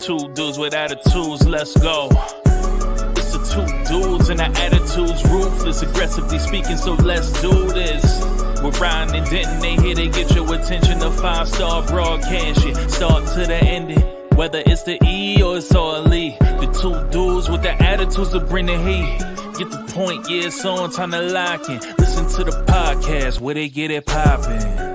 two dudes with attitudes, let's go. It's the two dudes and our attitudes, ruthless, aggressively speaking, so let's do this. We're Ryan and Denton, they here to get your attention. The 5-star broadcast shit, start to the ending. Whether it's the E or it's all E, the two dudes with the attitudes that bring the heat. Get the point, yeah, it's on, time to lock in. Listen to the podcast where they get it poppin'.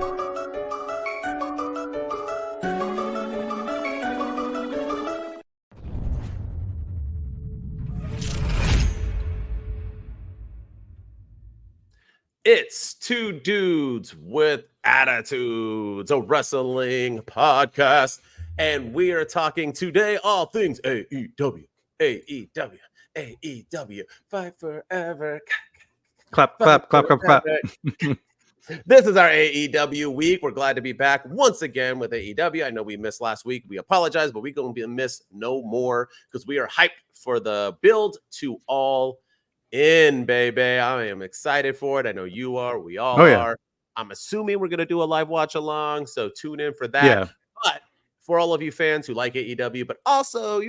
It's Two Dudes with Attitudes, a wrestling podcast, and we are talking today all things AEW, AEW, AEW, fight forever. Clap, clap, clap, clap, clap. This is our AEW week. We're glad to be back once again with AEW. I know we missed last week. We apologize, but we're going to be miss no more because we are hyped for the build to All In, baby. I am excited for it. I know you are. We all are. I'm assuming we're going to do a live watch along, so tune in for that. Yeah. But for all of you fans who like AEW, but also,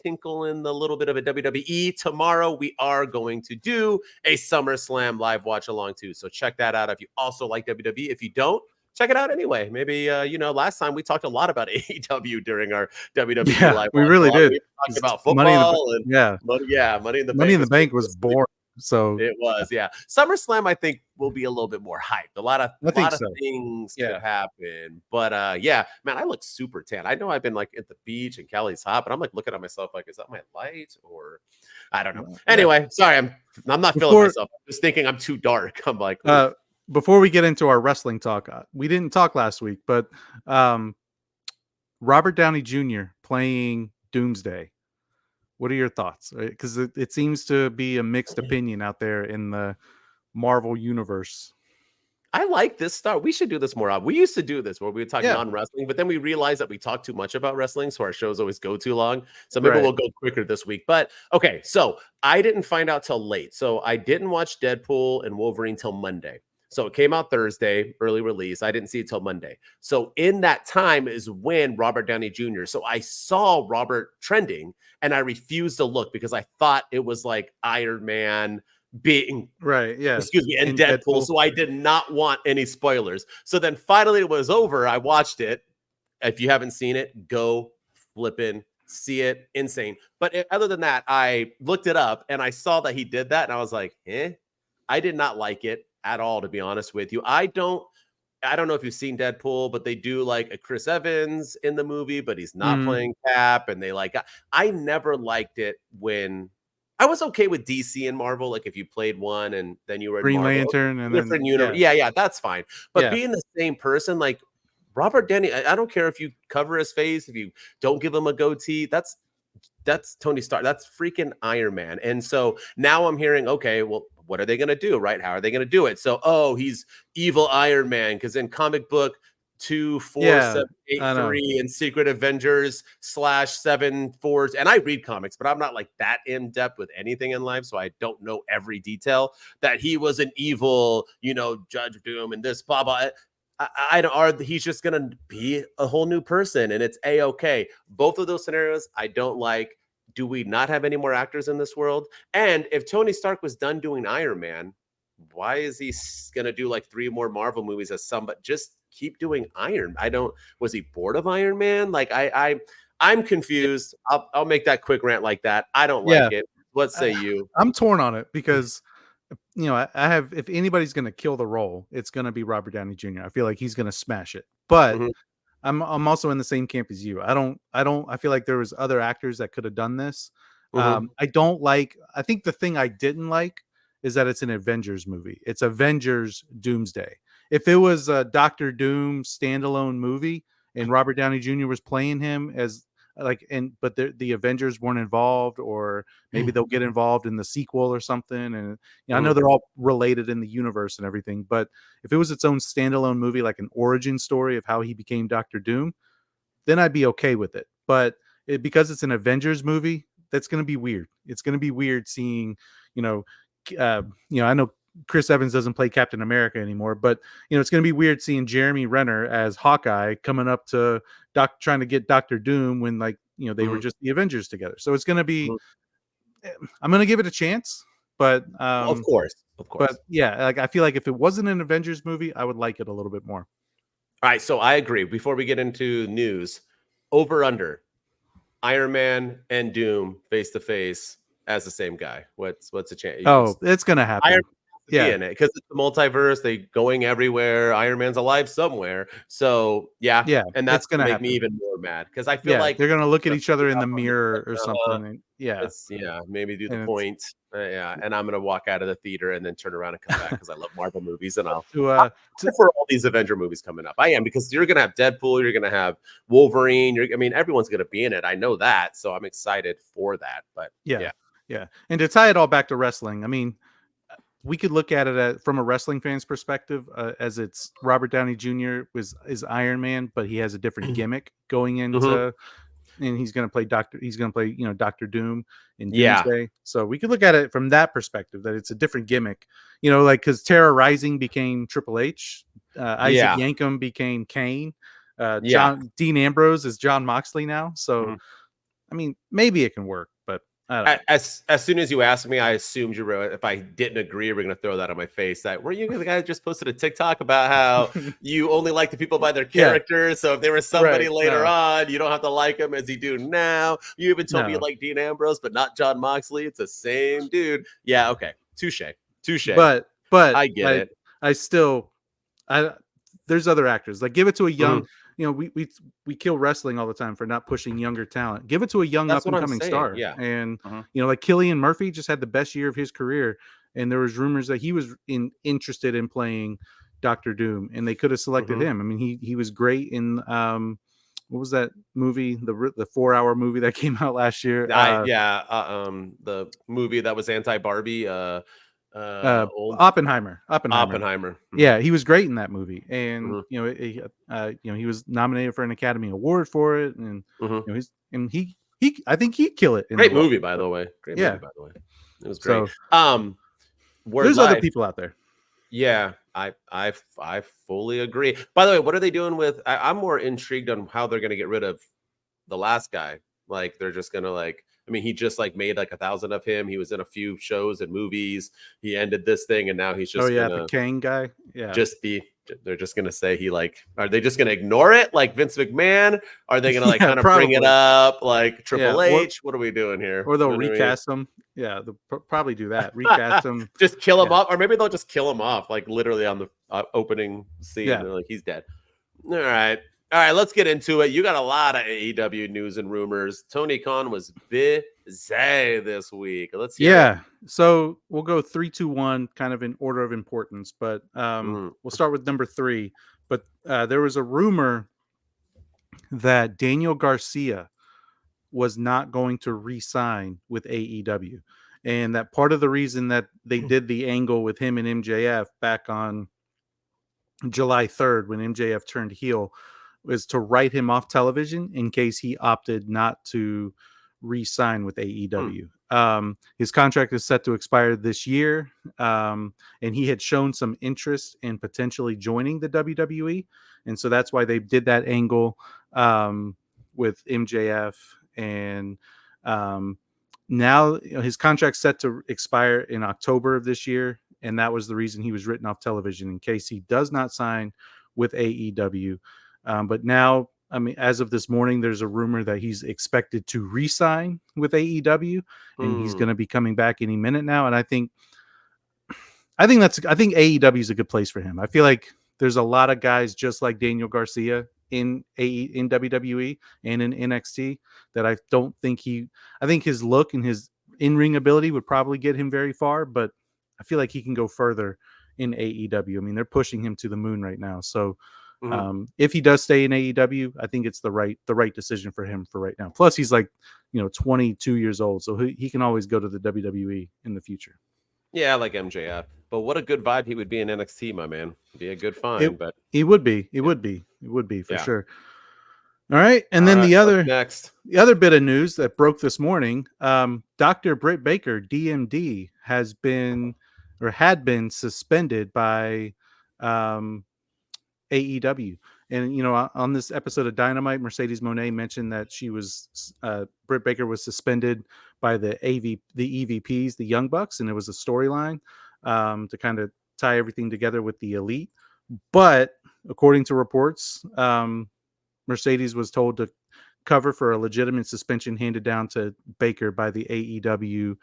tinkle in the little bit of a WWE, tomorrow we are going to do a SummerSlam live watch along too. So check that out if you also like WWE. If you don't, check it out anyway. Maybe, last time we talked a lot about AEW during our WWE live. We really did. We talked about football Money in the Bank. Money in the Bank was boring. So it was, yeah. SummerSlam, I think, will be a little bit more hyped. A lot of things could happen. But man, I look super tan. I know I've been like at the beach and Cali's hot, but I'm like looking at myself like, is that my light or I don't know. Anyway, sorry, I'm not feeling myself. I'm just thinking I'm too dark. I'm like, before we get into our wrestling talk, we didn't talk last week, but Robert Downey Jr. playing Doomsday. What are your thoughts? Because it seems to be a mixed opinion out there in the Marvel universe. I like this start. We should do this more. We used to do this where we would talk non-wrestling, but then we realized that we talk too much about wrestling, so our shows always go too long. So maybe we'll go quicker this week. But okay, so I didn't find out till late. So I didn't watch Deadpool and Wolverine till Monday. So it came out Thursday, early release. I didn't see it till Monday. So in that time is when Robert Downey Jr. So I saw Robert trending and I refused to look because I thought it was like Iron Man being and Deadpool. So I did not want any spoilers. So then finally it was over. I watched it. If you haven't seen it, go flipping see it. Insane. But other than that, I looked it up and I saw that he did that and I was like, I did not like it at all, to be honest with you. I don't know if you've seen Deadpool, but they do like a Chris Evans in the movie, but he's not playing Cap. And I never liked it when I was okay with DC and Marvel. Like if you played one and then you were in Green Marvel, Lantern and different universe. Yeah, that's fine. But being the same person, like Robert Downey, I don't care if you cover his face, if you don't give him a goatee, that's Tony Stark. That's freaking Iron Man. And so now I'm hearing, okay, well, what are they going to do, right? How are they going to do it? So, he's evil Iron Man because in comic book 24783 and Secret Avengers /74, and I read comics, but I'm not like that in depth with anything in life, so I don't know every detail that he was an evil, Judge Doom and this blah blah. He's just gonna be a whole new person, and it's a-okay. Both of those scenarios I don't like. Do we not have any more actors in this world? And if Tony Stark was done doing Iron Man, why is he gonna do like 3 more Marvel movies as somebody? Just keep doing Iron. Was he bored of Iron Man? Like I'm confused. I'll make that quick rant like that. I don't like it. What say you? I'm torn on it because I have, if anybody's going to kill the role, it's going to be Robert Downey Jr. I feel like he's going to smash it, but I'm also in the same camp as you. I feel like there was other actors that could have done this. I think the thing I didn't like is that it's an Avengers movie. It's Avengers Doomsday. If it was a Doctor Doom standalone movie and Robert Downey Jr. was playing him as but the Avengers weren't involved, or maybe they'll get involved in the sequel or something. And I know they're all related in the universe and everything, but if it was its own standalone movie, like an origin story of how he became Doctor Doom, then I'd be okay with it. But because it's an Avengers movie, that's going to be weird. It's going to be weird seeing, I know Chris Evans doesn't play Captain America anymore, but it's going to be weird seeing Jeremy Renner as Hawkeye coming up to trying to get Doctor Doom when they were just the Avengers together. So it's going to be, I'm going to give it a chance, but of course. But yeah, like I feel like if it wasn't an Avengers movie, I would like it a little bit more. All right, so I agree. Before we get into news, over under Iron Man and Doom face to face as the same guy. What's the chance? Oh, it's gonna happen. Iron Man in it because it's the multiverse. They going everywhere. Iron Man's alive somewhere. So yeah, and that's gonna make me even more mad because I feel like they're gonna look at each other in the mirror or something. And, maybe do the point. And I'm gonna walk out of the theater and then turn around and come back because I love Marvel movies and I'll for all these Avenger movies coming up. I am because you're gonna have Deadpool, you're gonna have Wolverine. Everyone's gonna be in it. I know that, so I'm excited for that. But yeah. And to tie it all back to wrestling, I mean, we could look at it from a wrestling fan's perspective, as it's Robert Downey Jr. is Iron Man, but he has a different gimmick going into. And he's going to play Dr. Doom in Doomsday. So we could look at it from that perspective, that it's a different gimmick, like because Terra Rising became Triple H, Isaac Yankem became Kane, Dean Ambrose is John Moxley now. So, I mean, maybe it can work, but as soon as you asked me, I assumed you were. If I didn't agree, you were going to throw that on my face. That were you the guy that just posted a TikTok about how you only like the people by their characters. So if there was somebody later on, you don't have to like him as you do now. You even told me you like Dean Ambrose, but not John Moxley. It's the same dude. Yeah. Okay. Touche. But I get it. I still, there's other actors. Like give it to a young. We kill wrestling all the time for not pushing younger talent. Give it to a young up and coming star. Yeah. And like Cillian Murphy just had the best year of his career, and there was rumors that he was interested in playing Dr. Doom, and they could have selected him. I mean, he was great in what was that movie? The 4-hour movie that came out last year. The movie that was anti-Barbie. Oppenheimer. Yeah, he was great in that movie, and he was nominated for an Academy Award for it, and I think he'd kill it. Great movie, by the way. It was great. So, there's other people out there. Yeah, I fully agree. By the way, what are they doing with? I'm more intrigued on how they're going to get rid of the last guy. Like they're just going to he just made 1,000 of him. He was in a few shows and movies. He ended this thing, and now he's just the Kang guy. Yeah, they're just gonna say are they just gonna ignore it like Vince McMahon? Are they gonna kind of bring it up like Triple H? What are we doing here? Or they'll recast him. Yeah, they'll probably do that. Recast him. Just kill him off, or maybe they'll just kill him off like literally on the opening scene. Yeah. They're like he's dead. All right, let's get into it. You got a lot of AEW news and rumors. Tony Khan was busy this week. Let's hear it. So we'll go 3, 2, 1, kind of in order of importance, but we'll start with number 3. But there was a rumor that Daniel Garcia was not going to re-sign with AEW, and that part of the reason that they did the angle with him and MJF back on July 3rd when MJF turned heel was to write him off television in case he opted not to re-sign with AEW. His contract is set to expire this year, and he had shown some interest in potentially joining the WWE, and so that's why they did that angle with MJF. And now his contract's set to expire in October of this year, and that was the reason he was written off television in case he does not sign with AEW. But now, as of this morning, there's a rumor that he's expected to re-sign with AEW, and he's going to be coming back any minute now. And I think AEW is a good place for him. I feel like there's a lot of guys just like Daniel Garcia in WWE and in NXT that I think his look and his in-ring ability would probably get him very far, but I feel like he can go further in AEW. I mean, they're pushing him to the moon right now. So if he does stay in AEW, I think it's the right decision for him for right now. Plus, he's 22 years old, so he can always go to the WWE in the future. Yeah, I like MJF, but what a good vibe he would be in NXT, my man. Be a good find, but he would be. It would be for sure. All right, and then the other bit of news that broke this morning, Dr. Britt Baker, DMD, had been suspended by AEW, And, you know, on this episode of Dynamite, Mercedes Mone mentioned that she was, Britt Baker was suspended by the EVPs, the Young Bucks, and it was a storyline to kind of tie everything together with the Elite. But according to reports, Mercedes was told to cover for a legitimate suspension handed down to Baker by the AEW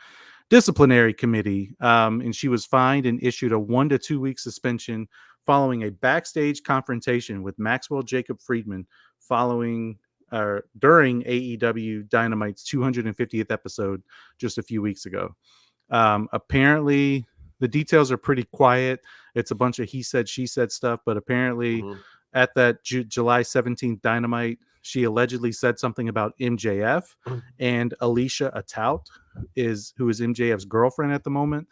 disciplinary committee, and she was fined and issued a 1 to 2 week suspension following a backstage confrontation with Maxwell Jacob Friedman during AEW Dynamite's 250th episode just a few weeks ago. Apparently, the details are pretty quiet. It's a bunch of he said, she said stuff, but apparently at that July 17th Dynamite, she allegedly said something about MJF and Alicia Atout, who is MJF's girlfriend at the moment.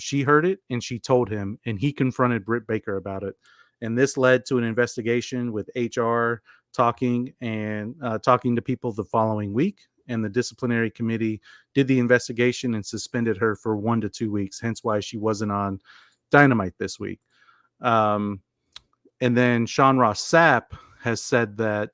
She heard it and she told him, and he confronted Britt Baker about it. And this led to an investigation with HR talking to people the following week. And the disciplinary committee did the investigation and suspended her for 1 to 2 weeks, hence why she wasn't on Dynamite this week. And then Sean Ross Sapp has said that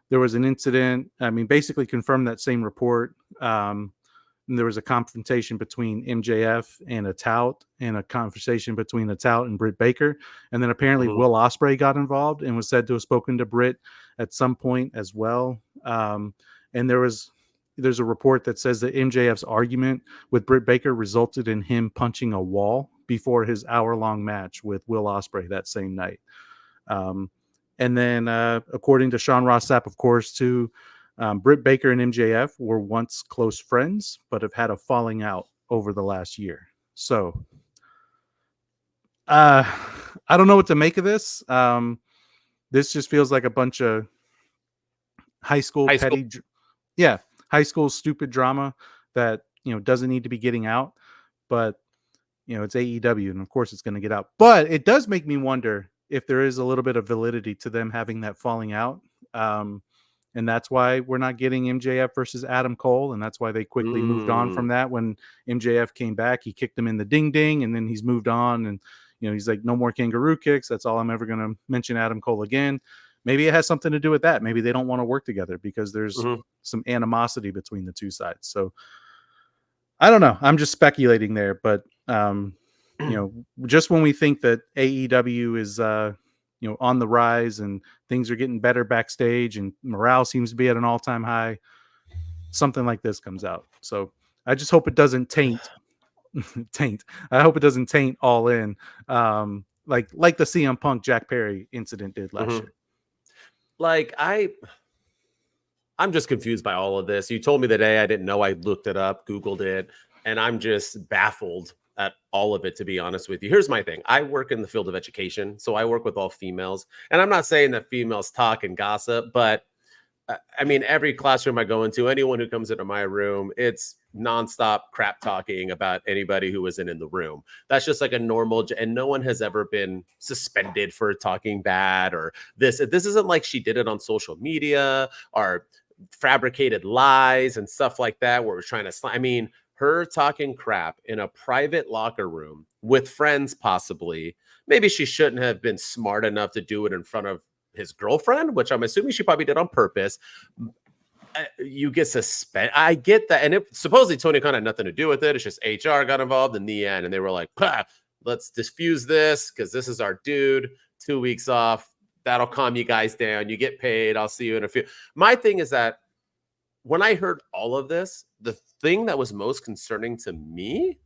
there was an incident, basically confirmed that same report. And there was a confrontation between MJF and Atout, and a conversation between Atout and Britt Baker. And then apparently Will Ospreay got involved and was said to have spoken to Britt at some point as well. And there's a report that says that MJF's argument with Britt Baker resulted in him punching a wall before his hour-long match with Will Ospreay that same night. And then, according to Sean Ross Sapp, of course, too, Britt Baker and MJF were once close friends, but have had a falling out over the last year. So, I don't know what to make of this. This just feels like a bunch of high school stupid drama that, doesn't need to be getting out. But, it's AEW, and of course it's going to get out. But it does make me wonder if there is a little bit of validity to them having that falling out. And that's why we're not getting MJF versus Adam Cole. And that's why they quickly moved on from that. When MJF came back, he kicked him in the ding ding, and then he's moved on. And, he's like, no more kangaroo kicks. That's all I'm ever going to mention Adam Cole again. Maybe it has something to do with that. Maybe they don't want to work together because there's some animosity between the two sides. So I don't know. I'm just speculating there, but, just when we think that AEW is, on the rise and things are getting better backstage and morale seems to be at an all-time high, something like this comes out. So I just hope it doesn't taint. I hope it doesn't taint All In, like the CM Punk Jack Perry incident did last year. Like I'm just confused by all of this. You told me the day I didn't know. I looked it up, Googled it, and I'm just baffled at all of it, to be honest with you. Here's my thing. I work in the field of education, so I work with all females. And I'm not saying that females talk and gossip, but every classroom I go into, anyone who comes into my room, it's nonstop crap talking about anybody who isn't in the room. That's just like a normal, and no one has ever been suspended for talking bad or this. This isn't like she did it on social media or fabricated lies and stuff like that, where we're trying to her talking crap in a private locker room with friends, possibly. Maybe she shouldn't have been smart enough to do it in front of his girlfriend, which I'm assuming she probably did on purpose. You get suspended. I get that. And supposedly Tony Khan had nothing to do with it. It's just HR got involved in the end. And they were like, let's diffuse this because this is our dude. 2 weeks off. That'll calm you guys down. You get paid. I'll see you in a few. My thing is that when I heard all of this, the thing that was most concerning to me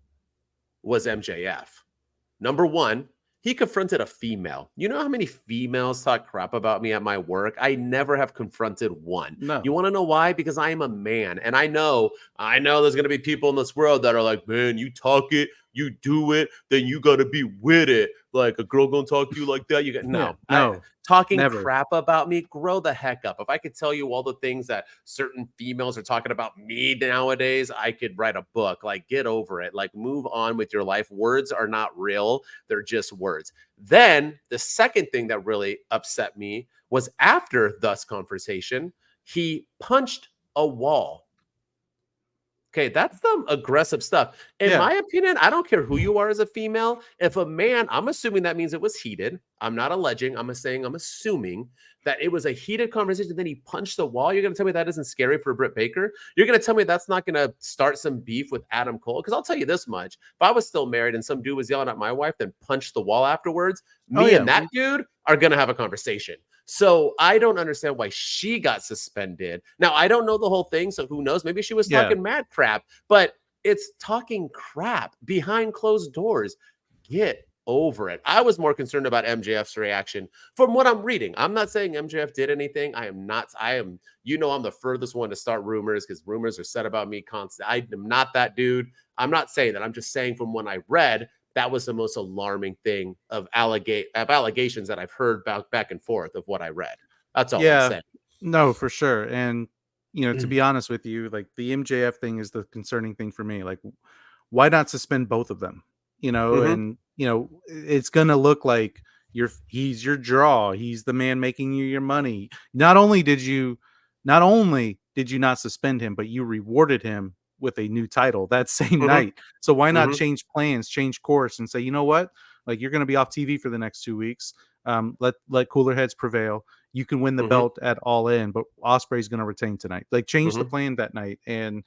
was MJF. Number one, he confronted a female. You know how many females talk crap about me at my work? I never have confronted one. No. You want to know why? Because I am a man. And I know there's going to be people in this world that are like, man, you talk it, you do it, then you got to be with it. Like a girl going to talk to you like that? You got no. Talking never. Crap about me, grow the heck up. If I could tell you all the things that certain females are talking about me nowadays, I could write a book. Like, get over it. Like, move on with your life. Words are not real. They're just words. Then the second thing that really upset me was after this conversation, he punched a wall. Okay, that's some aggressive stuff. In my opinion, I don't care who you are as a female. If a man, I'm assuming that means it was heated. I'm not alleging. I'm assuming that it was a heated conversation. Then he punched the wall. You're going to tell me that isn't scary for Britt Baker? You're going to tell me that's not going to start some beef with Adam Cole? Because I'll tell you this much. If I was still married and some dude was yelling at my wife, then punched the wall afterwards, me and that dude are going to have a conversation. So I don't understand why she got suspended. Now, I don't know the whole thing, so who knows? Maybe she was talking mad crap, but it's talking crap behind closed doors. Get over it. I was more concerned about MJF's reaction from what I'm reading. I'm not saying MJF did anything. I'm the furthest one to start rumors because rumors are said about me constantly. I am not that dude. I'm not saying that. I'm just saying from what I read, that was the most alarming thing of allegations that I've heard back and forth of what I read. That's all I'm saying. No, for sure. And, to be honest with you, like the MJF thing is the concerning thing for me. Like, why not suspend both of them? And, it's going to look like he's your draw. He's the man making you your money. Not only did you not suspend him, but you rewarded him with a new title that same night. So why not change plans, change course, and say, you know what? Like, you're going to be off TV for the next 2 weeks. Let cooler heads prevail. You can win the belt at All In, but Ospreay's going to retain tonight. Like, change the plan that night. And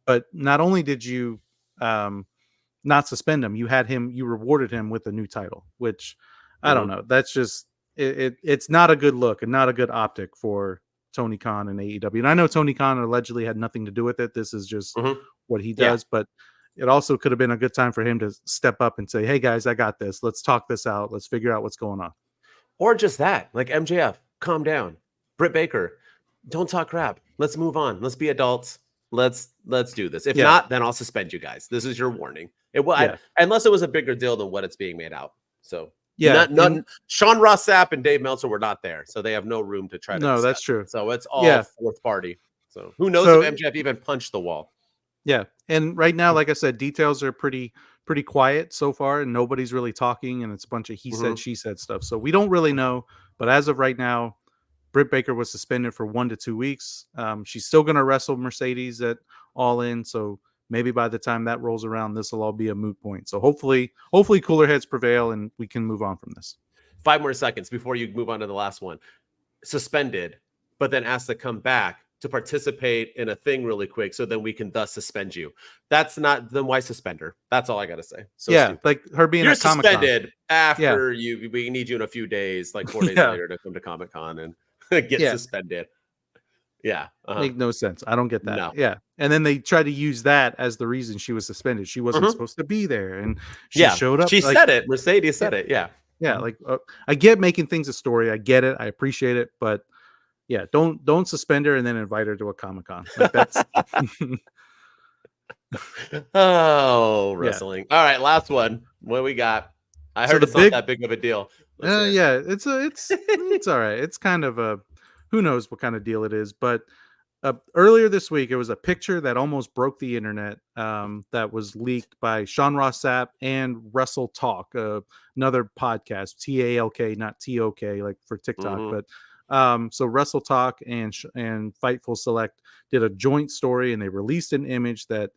but not only did you not suspend him, you rewarded him with a new title, which I don't know. That's just it's not a good look and not a good optic for Tony Khan and AEW. And I know Tony Khan allegedly had nothing to do with it. This is just what he does, but it also could have been a good time for him to step up and say, hey guys, I got this. Let's talk this out. Let's figure out what's going on. Or just that, like MJF, calm down. Britt Baker, don't talk crap. Let's move on. Let's be adults. Let's do this. If not, then I'll suspend you guys. This is your warning. Unless it was a bigger deal than what it's being made out. So Sean Ross Sapp and Dave Meltzer were not there, so they have no room to try to. No, that's true. So it's all fourth party. So who knows if MJF even punched the wall? Yeah, and right now, like I said, details are pretty quiet so far, and nobody's really talking, and it's a bunch of he said, she said stuff. So we don't really know. But as of right now, Britt Baker was suspended for 1 to 2 weeks. She's still going to wrestle Mercedes at All In, so maybe by the time that rolls around, this will all be a moot point. So hopefully cooler heads prevail and we can move on from this. 5 more seconds before you move on to the last one. Suspended, but then asked to come back to participate in a thing really quick so then we can thus suspend you. That's not, then why suspend her? That's all I got to say. So stupid. Like her being You're at Comic-Con. suspended after we need you in a few days, like 4 days later to come to Comic-Con and get suspended. Make no sense. I don't get that. No. Yeah. And then they tried to use that as the reason she was suspended. She wasn't supposed to be there. And she showed up. She said it. Mercedes said it. Yeah. Yeah. Like I get making things a story. I get it. I appreciate it. But don't suspend her and then invite her to a Comic-Con. Like that's wrestling. All right, last one. What we got? I heard it's not that big of a deal. It's all right. It's kind of a who knows what kind of deal it is, but earlier this week, it was a picture that almost broke the internet that was leaked by Sean Ross Sapp and Wrestle Talk, another podcast, TALK, not TOK, like for TikTok. But so Wrestle Talk and Fightful Select did a joint story, and they released an image that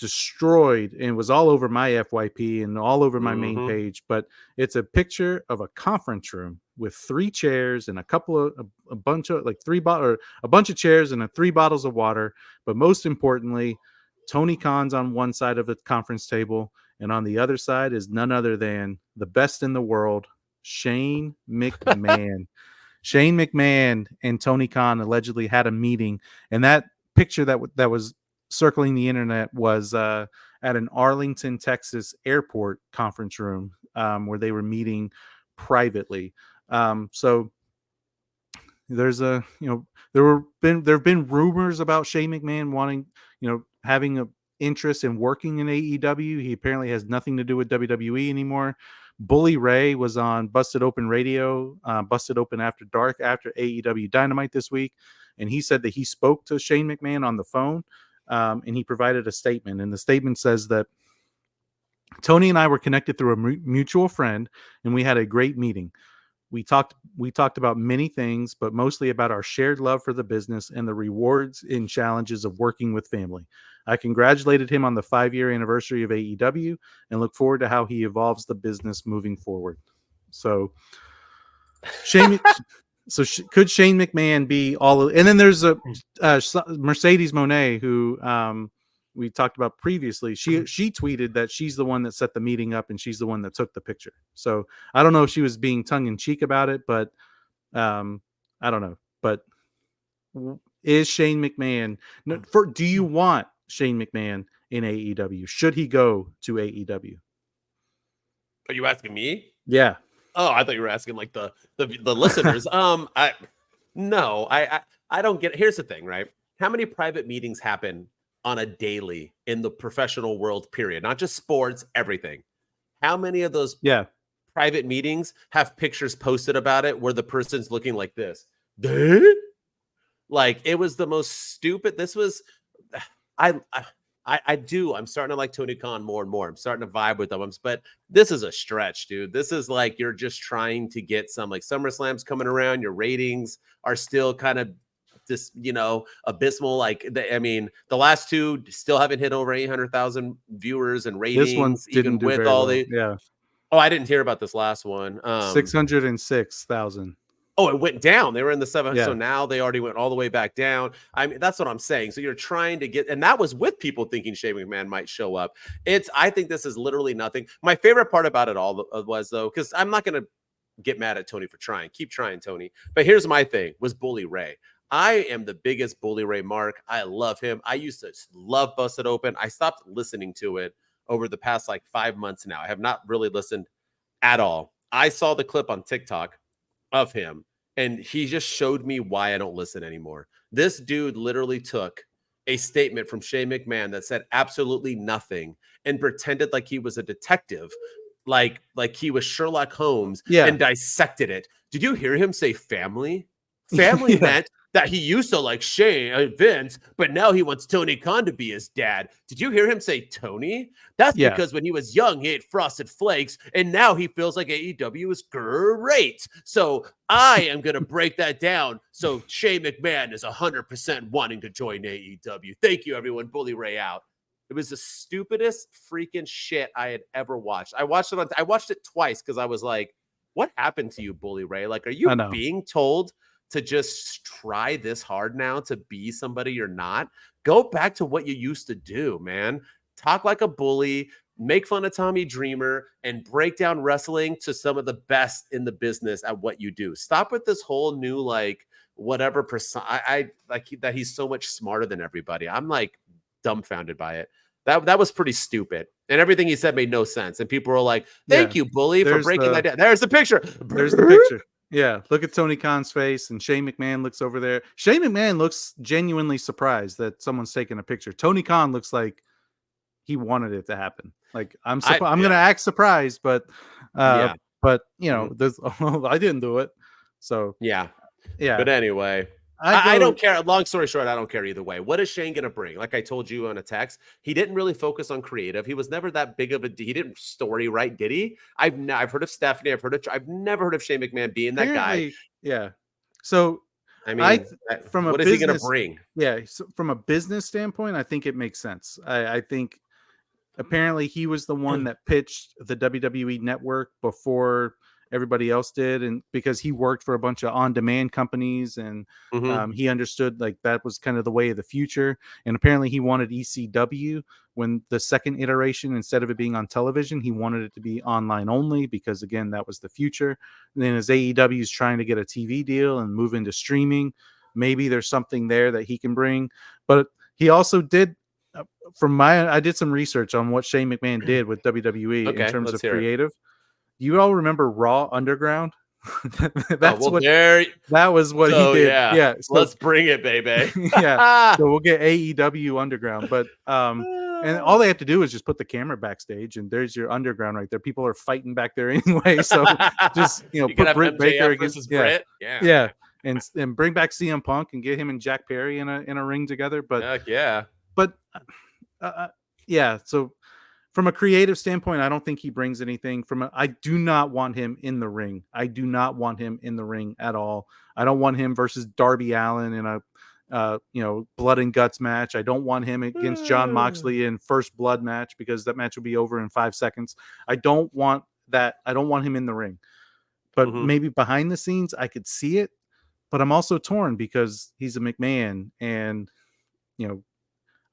destroyed and was all over my FYP and all over my main page. But it's a picture of a conference room with 3 chairs and a bunch of chairs and 3 bottles of water. But most importantly, Tony Khan's on one side of the conference table, and on the other side is none other than the best in the world, Shane McMahon. Shane McMahon and Tony Khan allegedly had a meeting, and that picture that was circling the internet was at an Arlington, Texas airport conference room where they were meeting privately. So there's there have been rumors about Shane McMahon wanting, having an interest in working in AEW. He apparently has nothing to do with WWE anymore. Bully Ray was on Busted Open Radio, Busted Open After Dark after AEW Dynamite this week. And he said that he spoke to Shane McMahon on the phone. And he provided a statement, and the statement says that Tony and I were connected through a mutual friend, and we had a great meeting. We talked about many things, but mostly about our shared love for the business and the rewards and challenges of working with family. I congratulated him on the 5-year anniversary of AEW and look forward to how he evolves the business moving forward. So Shane, could Shane McMahon be all? And then there's a Mercedes Mone who we talked about previously. She tweeted that she's the one that set the meeting up and she's the one that took the picture. So I don't know if she was being tongue in cheek about it, but I don't know. But is Shane McMahon do you want Shane McMahon in AEW? Should he go to AEW? Are you asking me? Yeah. Oh, I thought you were asking like the listeners. I don't get it. Here's the thing, right? How many private meetings happen on a daily in the professional world, period? Not just sports, everything. How many of those private meetings have pictures posted about it where the person's looking like this? Like, it was the most stupid. This was, I'm starting to like Tony Khan more and more. I'm starting to vibe with them. But this is a stretch, dude. This is like, you're just trying to get some, like, SummerSlam's coming around. Your ratings are still kind of this, abysmal. Like, the last two still haven't hit over 800,000 viewers and ratings. This one didn't do with all the Oh, I didn't hear about this last one. 606,000. Oh, it went down. They were in the 7. Yeah. So now they already went all the way back down. I mean, that's what I'm saying. So you're trying to get, and that was with people thinking Shane McMahon might show up. I think this is literally nothing. My favorite part about it all was, though, because I'm not going to get mad at Tony for trying. Keep trying, Tony. But here's my thing, was Bully Ray. I am the biggest Bully Ray mark. I love him. I used to love Busted Open. I stopped listening to it over the past 5 months now. I have not really listened at all. I saw the clip on TikTok of him, and he just showed me why I don't listen anymore. This dude literally took a statement from Shane McMahon that said absolutely nothing and pretended like he was a detective, like he was Sherlock Holmes, and dissected it. Did you hear him say family? Family meant that he used to like Shane, Vince, but now he wants Tony Khan to be his dad. Did you hear him say Tony? That's because when he was young, he ate Frosted Flakes, and now he feels like AEW is great. So I am going to break that down. So Shane McMahon is 100% wanting to join AEW. Thank you, everyone. Bully Ray out. It was the stupidest freaking shit I had ever watched. I watched it twice because I was like, what happened to you, Bully Ray? Like, are you being told to just try this hard now to be somebody you're not? Go back to what you used to do, man. Talk like a bully, make fun of Tommy Dreamer, and break down wrestling to some of the best in the business at what you do. Stop with this whole new, whatever persona. I like that he's so much smarter than everybody. I'm dumbfounded by it. That was pretty stupid. And everything he said made no sense. And people were like, thank you, bully, for breaking that down. There's the picture. There's the picture. Yeah, look at Tony Khan's face, and Shane McMahon looks over there. Shane McMahon looks genuinely surprised that someone's taking a picture. Tony Khan looks like he wanted it to happen. Like, I'm going to act surprised, but I didn't do it. So yeah. But anyway, I don't care. Long story short, I don't care either way. What is Shane going to bring? Like I told you on a text, he didn't really focus on creative. He was never that big of he didn't story right, did he? I've heard of Stephanie. I've never heard of Shane McMahon being that guy. Yeah. So what is he going to bring? Yeah. So from a business standpoint, I think it makes sense. I think apparently he was the one that pitched the WWE network before everybody else did, and because he worked for a bunch of on-demand companies, and he understood that was kind of the way of the future. And apparently he wanted ECW when the second iteration, instead of it being on television, he wanted it to be online only, because again, that was the future. And then as AEW is trying to get a TV deal and move into streaming, maybe there's something there that he can bring. But he also did, I did some research on what Shane McMahon did with WWE in terms of creative. You all remember Raw Underground? That was what he did. Yeah. So, let's bring it, baby. Yeah. So we'll get AEW Underground, but and all they have to do is just put the camera backstage, and there's your Underground right there. People are fighting back there anyway, so just put Britt Baker against Britt. Yeah. And bring back CM Punk and get him and Jack Perry in a ring together. But heck yeah. But so from a creative standpoint, I don't think he brings anything. I do not want him in the ring. I do not want him in the ring at all. I don't want him versus Darby Allin in a blood and guts match. I don't want him against John Moxley in first blood match, because that match will be over in 5 seconds. I don't want that. I don't want him in the ring. But maybe behind the scenes, I could see it. But I'm also torn because he's a McMahon, and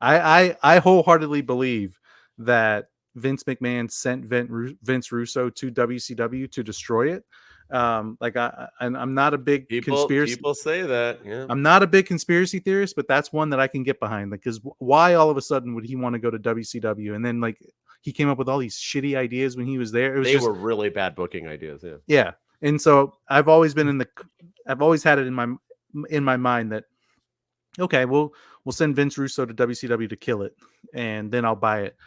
I wholeheartedly believe that Vince McMahon sent Vince Russo to WCW to destroy it. I'm not a big conspiracy. People say that. Yeah, I'm not a big conspiracy theorist, but that's one that I can get behind. Because why all of a sudden would he want to go to WCW? And then he came up with all these shitty ideas when he was there. They were really bad booking ideas. Yeah. Yeah. And so I've always had it in my mind that, okay, we'll send Vince Russo to WCW to kill it, and then I'll buy it.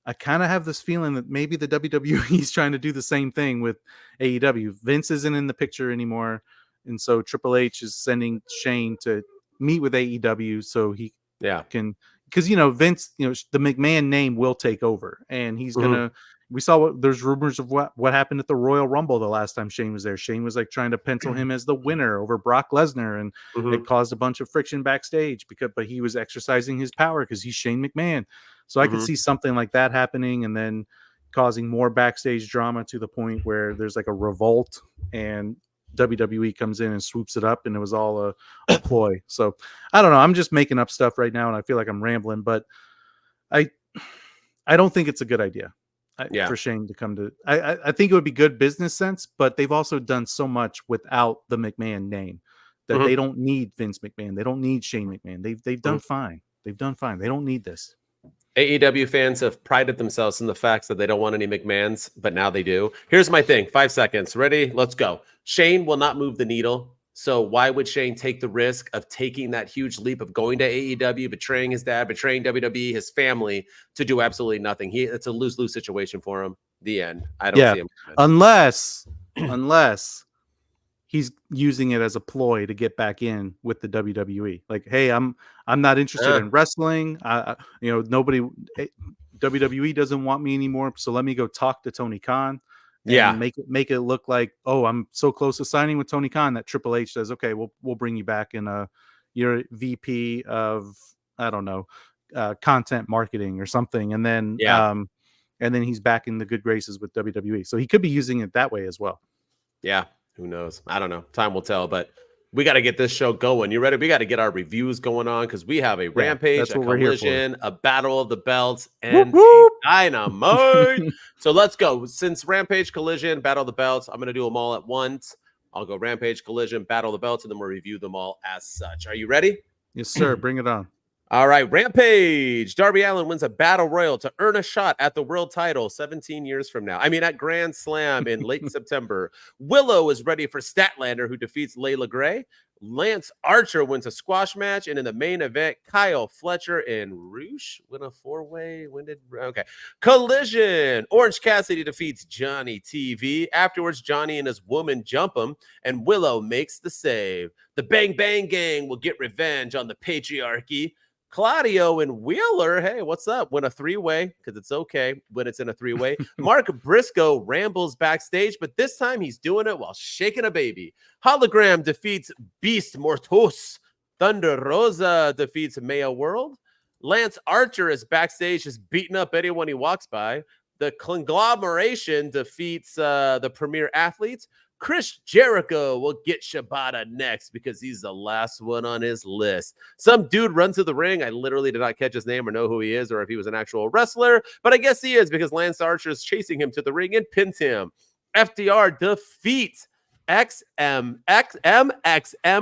I kind of have this feeling that maybe the WWE is trying to do the same thing with AEW. Vince isn't in the picture anymore, and so Triple H is sending Shane to meet with AEW so he can, because Vince, the McMahon name will take over, and he's gonna. We saw there's rumors of what happened at the Royal Rumble the last time Shane was there. Shane was trying to pencil him as the winner over Brock Lesnar, and it caused a bunch of friction backstage but he was exercising his power because he's Shane McMahon. So I could see something like that happening, and then causing more backstage drama to the point where there's a revolt, and WWE comes in and swoops it up, and it was all a ploy. So I don't know. I'm just making up stuff right now, and I feel like I'm rambling, but I don't think it's a good idea. For Shane to come to, I think it would be good business sense, but they've also done so much without the McMahon name that they don't need Vince McMahon. They don't need Shane McMahon. They've done fine. They've done fine. They don't need this. AEW fans have prided themselves in the facts that they don't want any McMahons, but now they do. Here's my thing. 5 seconds. Ready? Let's go. Shane will not move the needle. So why would Shane take the risk of taking that huge leap of going to AEW, betraying his dad, betraying WWE, his family, to do absolutely nothing? It's a lose-lose situation for him. The end. I don't see him. Unless he's using it as a ploy to get back in with the WWE. Hey, I'm not interested in wrestling. Nobody, WWE doesn't want me anymore. So let me go talk to Tony Khan. And make it look like, oh, I'm so close to signing with Tony Khan that Triple H says, okay, we'll bring you back in you're VP of, I don't know, content marketing or something, and then he's back in the good graces with WWE. So he could be using it that way as well. Yeah, who knows? I don't know. Time will tell, but we got to get this show going. You ready? We got to get our reviews going on, because we have a Rampage, a Collision, a Battle of the Belts, and a Dynamite. So let's go. Since Rampage, Collision, Battle of the Belts, I'm going to do them all at once. I'll go Rampage, Collision, Battle of the Belts, and then we'll review them all as such. Are you ready? Yes, sir. Bring it on. All right, Rampage. Darby Allin wins a battle royal to earn a shot at the world title 17 years from now. At Grand Slam in late September. Willow is ready for Statlander, who defeats Layla Gray. Lance Archer wins a squash match. And in the main event, Kyle Fletcher and Roosh win a four-way. Collision. Orange Cassidy defeats Johnny TV. Afterwards, Johnny and his woman jump him, and Willow makes the save. The Bang Bang Gang will get revenge on the patriarchy. Claudio and Wheeler, hey, what's up? Win a three-way, because it's okay when it's in a three-way. Mark Briscoe rambles backstage, but this time he's doing it while shaking a baby. Hologram defeats Beast Mortos. Thunder Rosa defeats Maya World. Lance Archer is backstage just beating up anyone he walks by. The Conglomeration defeats the Premier Athletes. Chris Jericho will get Shibata next because he's the last one on his list. Some dude runs to the ring. I literally did not catch his name or know who he is or if he was an actual wrestler, but I guess he is because Lance Archer is chasing him to the ring and pins him. FDR defeats MXM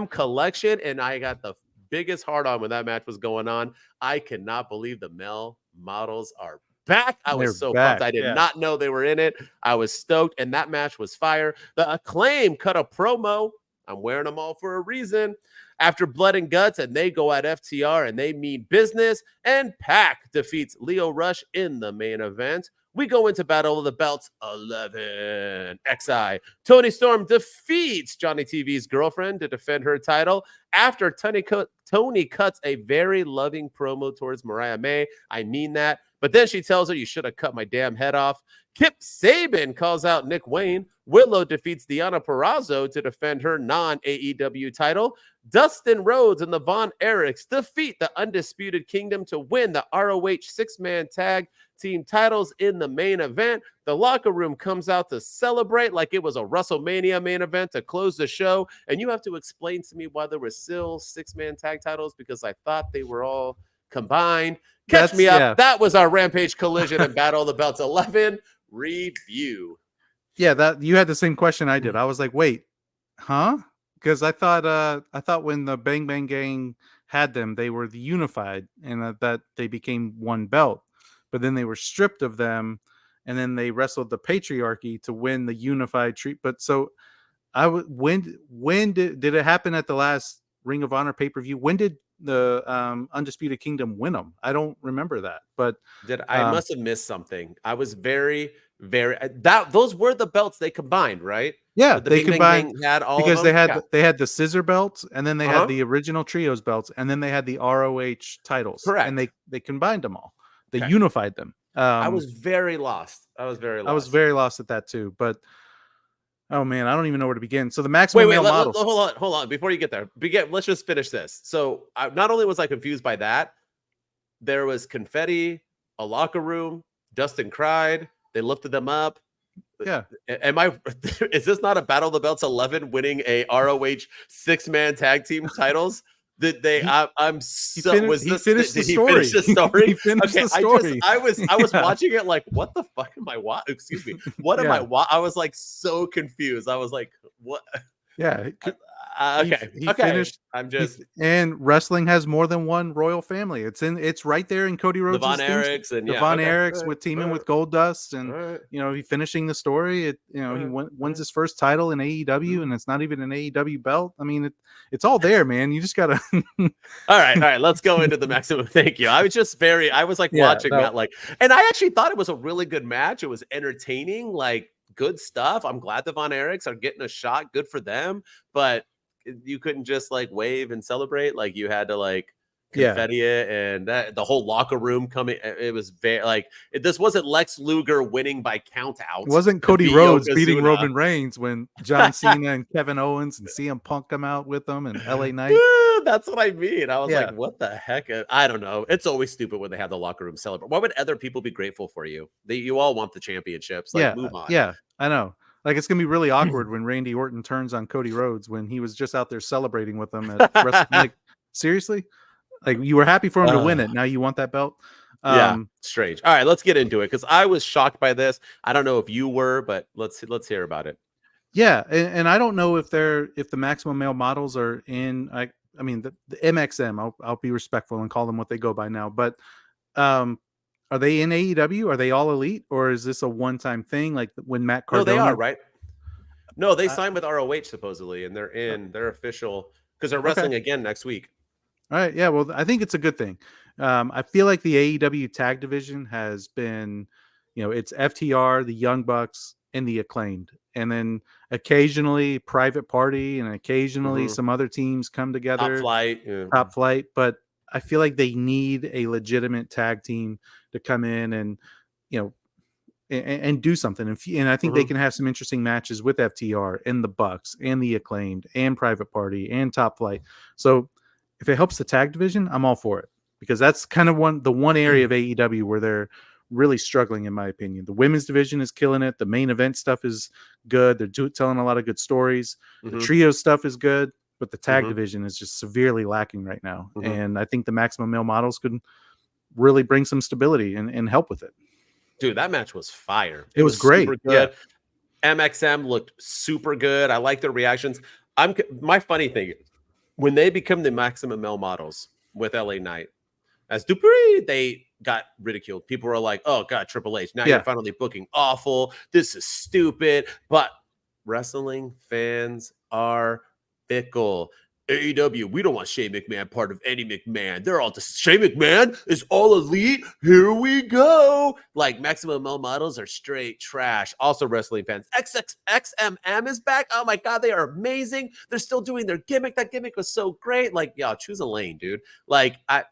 Collection, and I got the biggest hard on when that match was going on. I cannot believe the male models are back. I was so pumped. I did not know they were in it. I was stoked, and that match was fire. The Acclaim cut a promo. I'm wearing them all for a reason. After Blood and Guts, and they go at FTR, and they mean business. And Pac defeats Leo Rush in the main event. We go into Battle of the Belts 11 XI. Tony Storm defeats Johnny TV's girlfriend to defend her title after Tony cuts a very loving promo towards Mariah May. I mean that. But then she tells her, you should have cut my damn head off. Kip Sabian calls out Nick Wayne. Willow defeats Deonna Purrazzo to defend her non-AEW title. Dustin Rhodes and the Von Erichs defeat the Undisputed Kingdom to win the ROH six-man tag team titles in the main event. The locker room comes out to celebrate like it was a WrestleMania main event to close the show. And you have to explain to me why there were still six-man tag titles, because I thought they were all combined. Catch me up. Yeah. That was our Rampage Collision and Battle of the Belts 11 review. Yeah, that you had the same question I did. I was like, wait, huh? Because I thought when the Bang Bang Gang had them, they were the unified, and that they became one belt. But then they were stripped of them, and then they wrestled the Patriarchy to win the unified treat. But so when did it happen at the last Ring of Honor pay-per-view? When did the Undisputed Kingdom win them? I don't remember that. But I must have missed something. I was very those were the belts they combined, right? Yeah, the they combined had all because of them? they had the scissor belts, and then they had the original trios belts, and then they had the ROH titles. Correct. And they combined them all. They unified them. I was very lost. I was very lost at that too. But oh man, I don't even know where to begin. So the maximum male models. Hold on. Before you get there, let's just finish this. So not only was I confused by that, there was confetti, a locker room. Dustin cried. They lifted them up. Yeah. Is this not a Battle of the Belts 11 winning a ROH six-man tag team titles? Did they? He finished the story. He finished the story. I was watching it like, what the fuck am I watching? Excuse me. What am I watching? I was like so confused. I was like, what? Yeah. He finished. And wrestling has more than one royal family. It's right there in Cody Rhodes. The Von Erichs and the Von Erichs with teaming with Goldust, and he finishing the story. He wins his first title in AEW, and it's not even an AEW belt. I mean, it's all there, man. You just gotta. all right. Let's go into the maximum. Thank you. I was just watching that, and I actually thought it was a really good match. It was entertaining, good stuff. I'm glad the Von Erichs are getting a shot. Good for them, but you couldn't just wave and celebrate. You had to confetti it, and the whole locker room coming. It was very this wasn't Lex Luger winning by count out. It wasn't Cody Rhodes beating Roman Reigns when John Cena and Kevin Owens and CM Punk come out with them and LA Knight. That's what I mean. I was like, what the heck? I don't know. It's always stupid when they have the locker room celebrate. Why would other people be grateful for you? You all want the championships. Move on. Yeah, I know. It's going to be really awkward when Randy Orton turns on Cody Rhodes when he was just out there celebrating with them at wrestling. Seriously? You were happy for him to win it. Now you want that belt? Strange. All right, let's get into it, because I was shocked by this. I don't know if you were, but let's hear about it. Yeah, and I don't know if the maximum male models are in the MXM. I'll be respectful and call them what they go by now. But are they in AEW? Are they all elite, or is this a one-time thing? Like when Matt Cardona? No, they are, right? No, they signed with ROH supposedly, and they're official because they're wrestling again next week. All right, yeah. Well, I think it's a good thing. I feel like the AEW tag division has been, it's FTR, the Young Bucks, and the Acclaimed, and then occasionally Private Party, and occasionally some other teams come together. Top Flight, but I feel like they need a legitimate tag team to come in and, and do something. And I think they can have some interesting matches with FTR and the Bucks and the Acclaimed and Private Party and Top Flight. So if it helps the tag division, I'm all for it, because that's kind of the one area of AEW where they're really struggling, in my opinion. The women's division is killing it. The main event stuff is good. They're telling a lot of good stories. The trio stuff is good. But the tag division is just severely lacking right now. And I think the maximum male models could really bring some stability and help with it. Dude, that match was fire. It was great. Super good. Yeah. MXM looked super good. I like their reactions. My funny thing, when they become the maximum male models with LA Knight as Dupree, they got ridiculed. People were like, oh God, Triple H. Now you're finally booking awful. This is stupid. But wrestling fans are fickle. AEW, we don't want Shane McMahon part of any McMahon. They're all just Shane McMahon is all elite. Here we go. Like Maximum Male models are straight trash. Also, wrestling fans, XMM is back. Oh my god, they are amazing. They're still doing their gimmick. That gimmick was so great. Like, yeah, choose a lane, dude. Like, I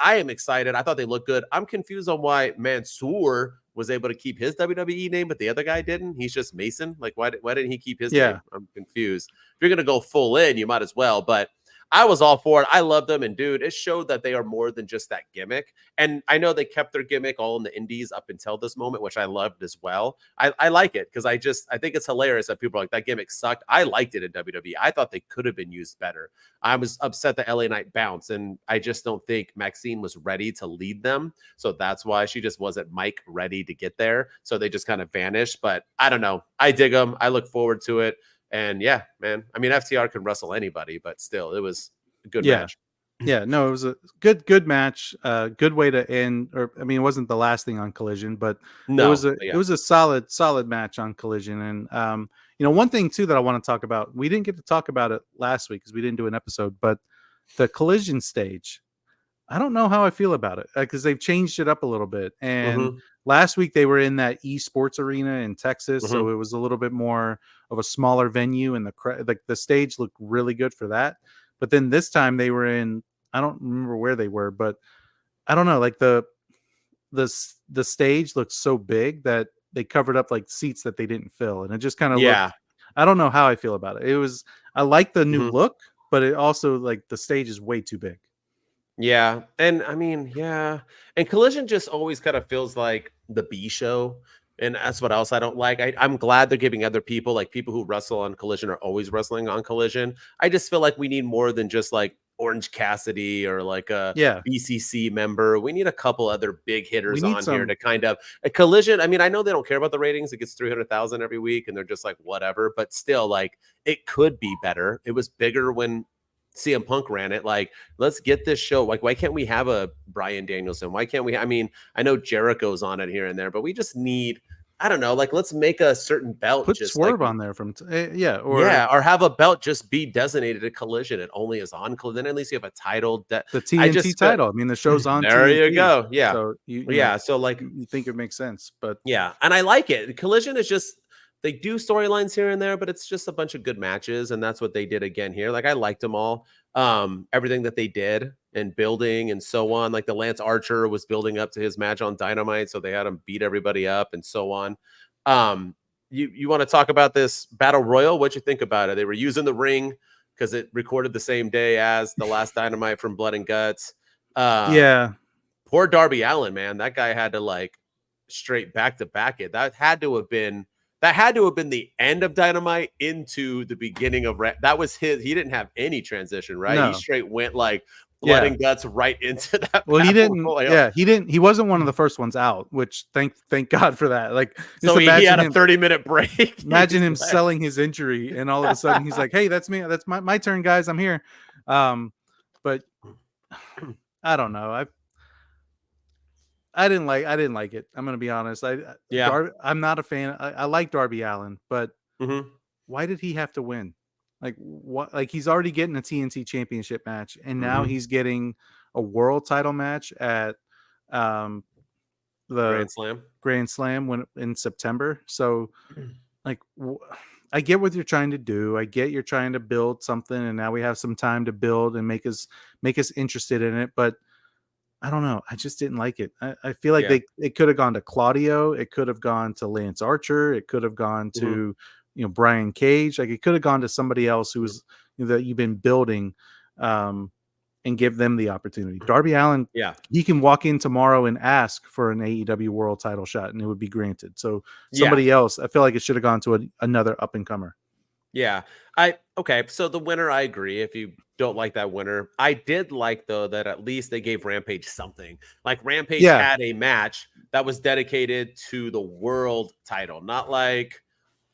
am excited. I thought they looked good. I'm confused on why Mansoor was able to keep his WWE name, but the other guy didn't. He's just Mason. Like, why didn't he keep his name? I'm confused. If you're going to go full in, you might as well. But I was all for it. I loved them. And dude, it showed that they are more than just that gimmick. And I know they kept their gimmick all in the indies up until this moment, which I loved as well. I like it because I think it's hilarious that people are like, that gimmick sucked. I liked it in WWE. I thought they could have been used better. I was upset that LA Knight bounced, and I just don't think Maxine was ready to lead them. So that's why she just wasn't Mike ready to get there. So they just kind of vanished. But I don't know. I dig them. I look forward to it. And yeah, man, I mean, FTR can wrestle anybody, but still, it was a good match. Yeah, no, it was a good match. Good way to end. Or I mean, it wasn't the last thing on Collision, but it was a solid match on Collision. And one thing too that I want to talk about. We didn't get to talk about it last week because we didn't do an episode, but the Collision stage. I don't know how I feel about it because they've changed it up a little bit. And last week they were in that esports arena in Texas, so it was a little bit more of a smaller venue, and the stage looked really good for that. But then this time they were in, I don't remember where they were, but I don't know, like the stage looked so big that they covered up like seats that they didn't fill, and it just kind of looked, I don't know how I feel about it. I like the new look, but it also, like, the stage is way too big. Yeah. And I mean, yeah. And Collision just always kind of feels like the B show. And that's what else I don't like. I'm glad they're giving other people, like people who wrestle on Collision are always wrestling on Collision. I just feel like we need more than just like Orange Cassidy or like a BCC member. We need a couple other big hitters on here to kind of a Collision. I mean, I know they don't care about the ratings. It gets 300,000 every week and they're just like, whatever, but still, like, it could be better. It was bigger when CM Punk ran it. Like, let's get this show. Like, why can't we have a Bryan Danielson? Why can't we? I mean, I know Jericho's on it here and there, but we just need, I don't know, like, let's make a certain belt. Put just Swerve like, on there or have a belt just be designated a Collision. It only is on Collision. Then at least you have a title. The TNT title. I mean, the show's on. There TNT, you go. Yeah. So so like, you think it makes sense, but yeah, and I like it. Collision is just, they do storylines here and there, but it's just a bunch of good matches, and that's what they did again here. Like, I liked them all. Everything that they did and building and so on. Like, the Lance Archer was building up to his match on Dynamite, so they had him beat everybody up and so on. You want to talk about this Battle Royal? What'd you think about it? They were using the ring because it recorded the same day as the last Dynamite from Blood and Guts. Poor Darby Allin, man. That guy had to, like, straight back to back it. That had to have been the end of Dynamite into the beginning of that was his. He didn't have any transition, right? No. He straight went like Blood and Guts right into that. Well, he didn't. Yeah, he didn't. He wasn't one of the first ones out, which thank God for that. Like, so he had a 30-minute break. Imagine him selling his injury, and all of a sudden he's like, "Hey, that's me. That's my turn, guys. I'm here." But I don't know. I didn't like it. I'm gonna be honest. I'm not a fan. I like Darby Allin, but why did he have to win? Like, what? Like, he's already getting a TNT Championship match, and now he's getting a world title match at the Grand Slam in September. So, like, I get what you're trying to do. I get you're trying to build something, and now we have some time to build and make us interested in it, but I don't know. I just didn't like it. I feel like it could have gone to Claudio. It could have gone to Lance Archer. It could have gone to, Brian Cage. Like, it could have gone to somebody else who was that you've been building, and give them the opportunity. Darby Allin, he can walk in tomorrow and ask for an AEW World Title shot, and it would be granted. So somebody else, I feel like it should have gone to another up and comer. Yeah. Okay. So the winner, I agree. If you don't like that winner, I did like, though, that at least they gave Rampage something. Like, Rampage had a match that was dedicated to the world title, not like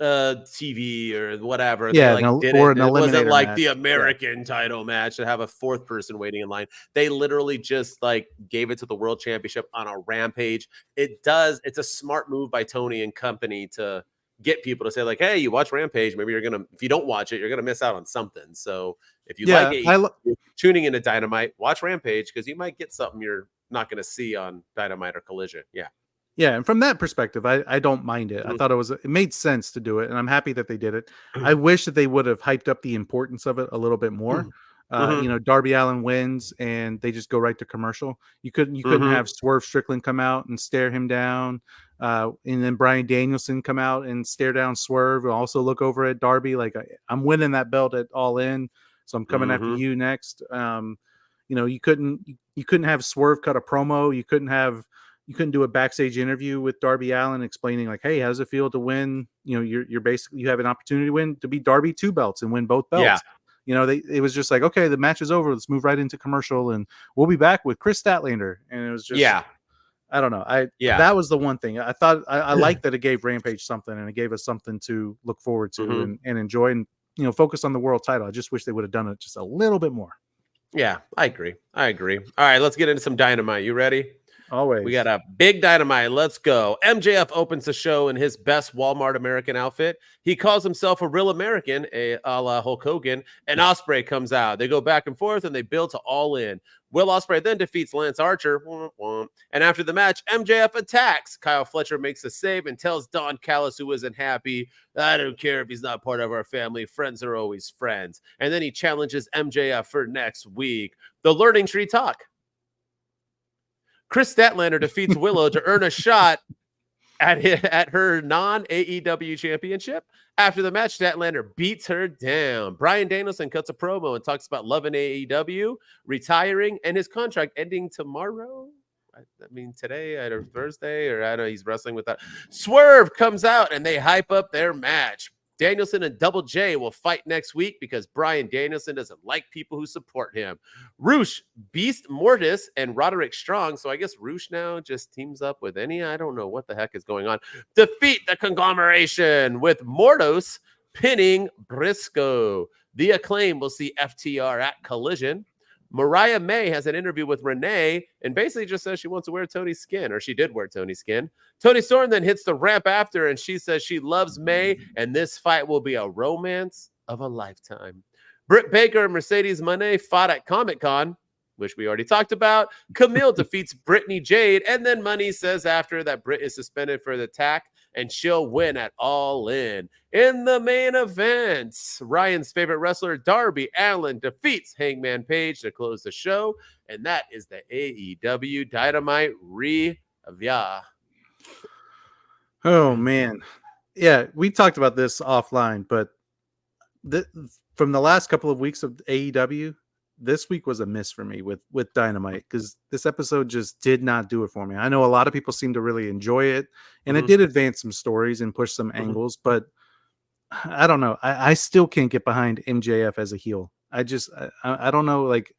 TV or whatever. Yeah. It wasn't like match. The American title match to have a fourth person waiting in line. They literally just, like, gave it to the World Championship on a Rampage. It's a smart move by Tony and company to get people to say like, hey, you watch Rampage, maybe if you don't watch it, you're gonna miss out on something. So if you like it, tuning into Dynamite, watch Rampage, because you might get something you're not gonna see on Dynamite or Collision. Yeah, and from that perspective, I don't mind it. I thought it made sense to do it, and I'm happy that they did it. I wish that they would have hyped up the importance of it a little bit more. Darby Allin wins, and they just go right to commercial. You couldn't have Swerve Strickland come out and stare him down, and then Bryan Danielson come out and stare down Swerve, and also look over at Darby like, I'm winning that belt at All In, so I'm coming after you next. You couldn't have Swerve cut a promo. You couldn't do a backstage interview with Darby Allin explaining like, hey, how does it feel to win? You're basically, you have an opportunity to beat Darby 2 belts and win both belts. It was just like, okay, the match is over. Let's move right into commercial, and we'll be back with Chris Statlander. And it was just, I don't know. That was the one thing I thought I liked, that it gave Rampage something, and it gave us something to look forward to and enjoy, and focus on the world title. I just wish they would have done it just a little bit more. Yeah, I agree. All right, let's get into some Dynamite. You ready? Always. We got a big Dynamite. Let's go. MJF opens the show in his best Walmart American outfit. He calls himself a real American, a la Hulk Hogan, and Ospreay comes out. They go back and forth, and they build to All In. Will Ospreay then defeats Lance Archer. And after the match, MJF attacks. Kyle Fletcher makes a save and tells Don Callis, who isn't happy, I don't care if he's not part of our family. Friends are always friends. And then he challenges MJF for next week. The Learning Tree talk. Chris Statlander defeats Willow to earn a shot at her non-AEW championship. After the match, Statlander beats her down. Bryan Danielson cuts a promo and talks about loving AEW, retiring, and his contract ending tomorrow. I mean, today or Thursday, or I don't know, he's wrestling with that. Swerve comes out, and they hype up their match. Danielson and Double J will fight next week because Bryan Danielson doesn't like people who support him. Roosh, Beast Mortis, and Roderick Strong. So I guess Roosh now just teams up with I don't know what the heck is going on. Defeat the conglomeration with Mordos pinning Briscoe. The Acclaim will see FTR at Collision. Mariah May has an interview with Renee and basically just says she wants to wear Tony's skin, or she did wear Tony's skin. Tony Storm then hits the ramp after, and she says she loves May, and this fight will be a romance of a lifetime. Britt Baker and Mercedes Mone fought at Comic-Con, which we already talked about. Camille defeats Brittany Jade, and then Money says after that Britt is suspended for the attack, and she'll win at All In. In the main event, Ryan's favorite wrestler, Darby Allin, defeats Hangman Page to close the show, and that is the AEW Dynamite review. Oh, man. Yeah, we talked about this offline, but from the last couple of weeks of AEW, this week was a miss for me with Dynamite, because this episode just did not do it for me. I know a lot of people seem to really enjoy it, and it did advance some stories and push some angles, but I don't know. I still can't get behind MJF as a heel. I don't know. Like,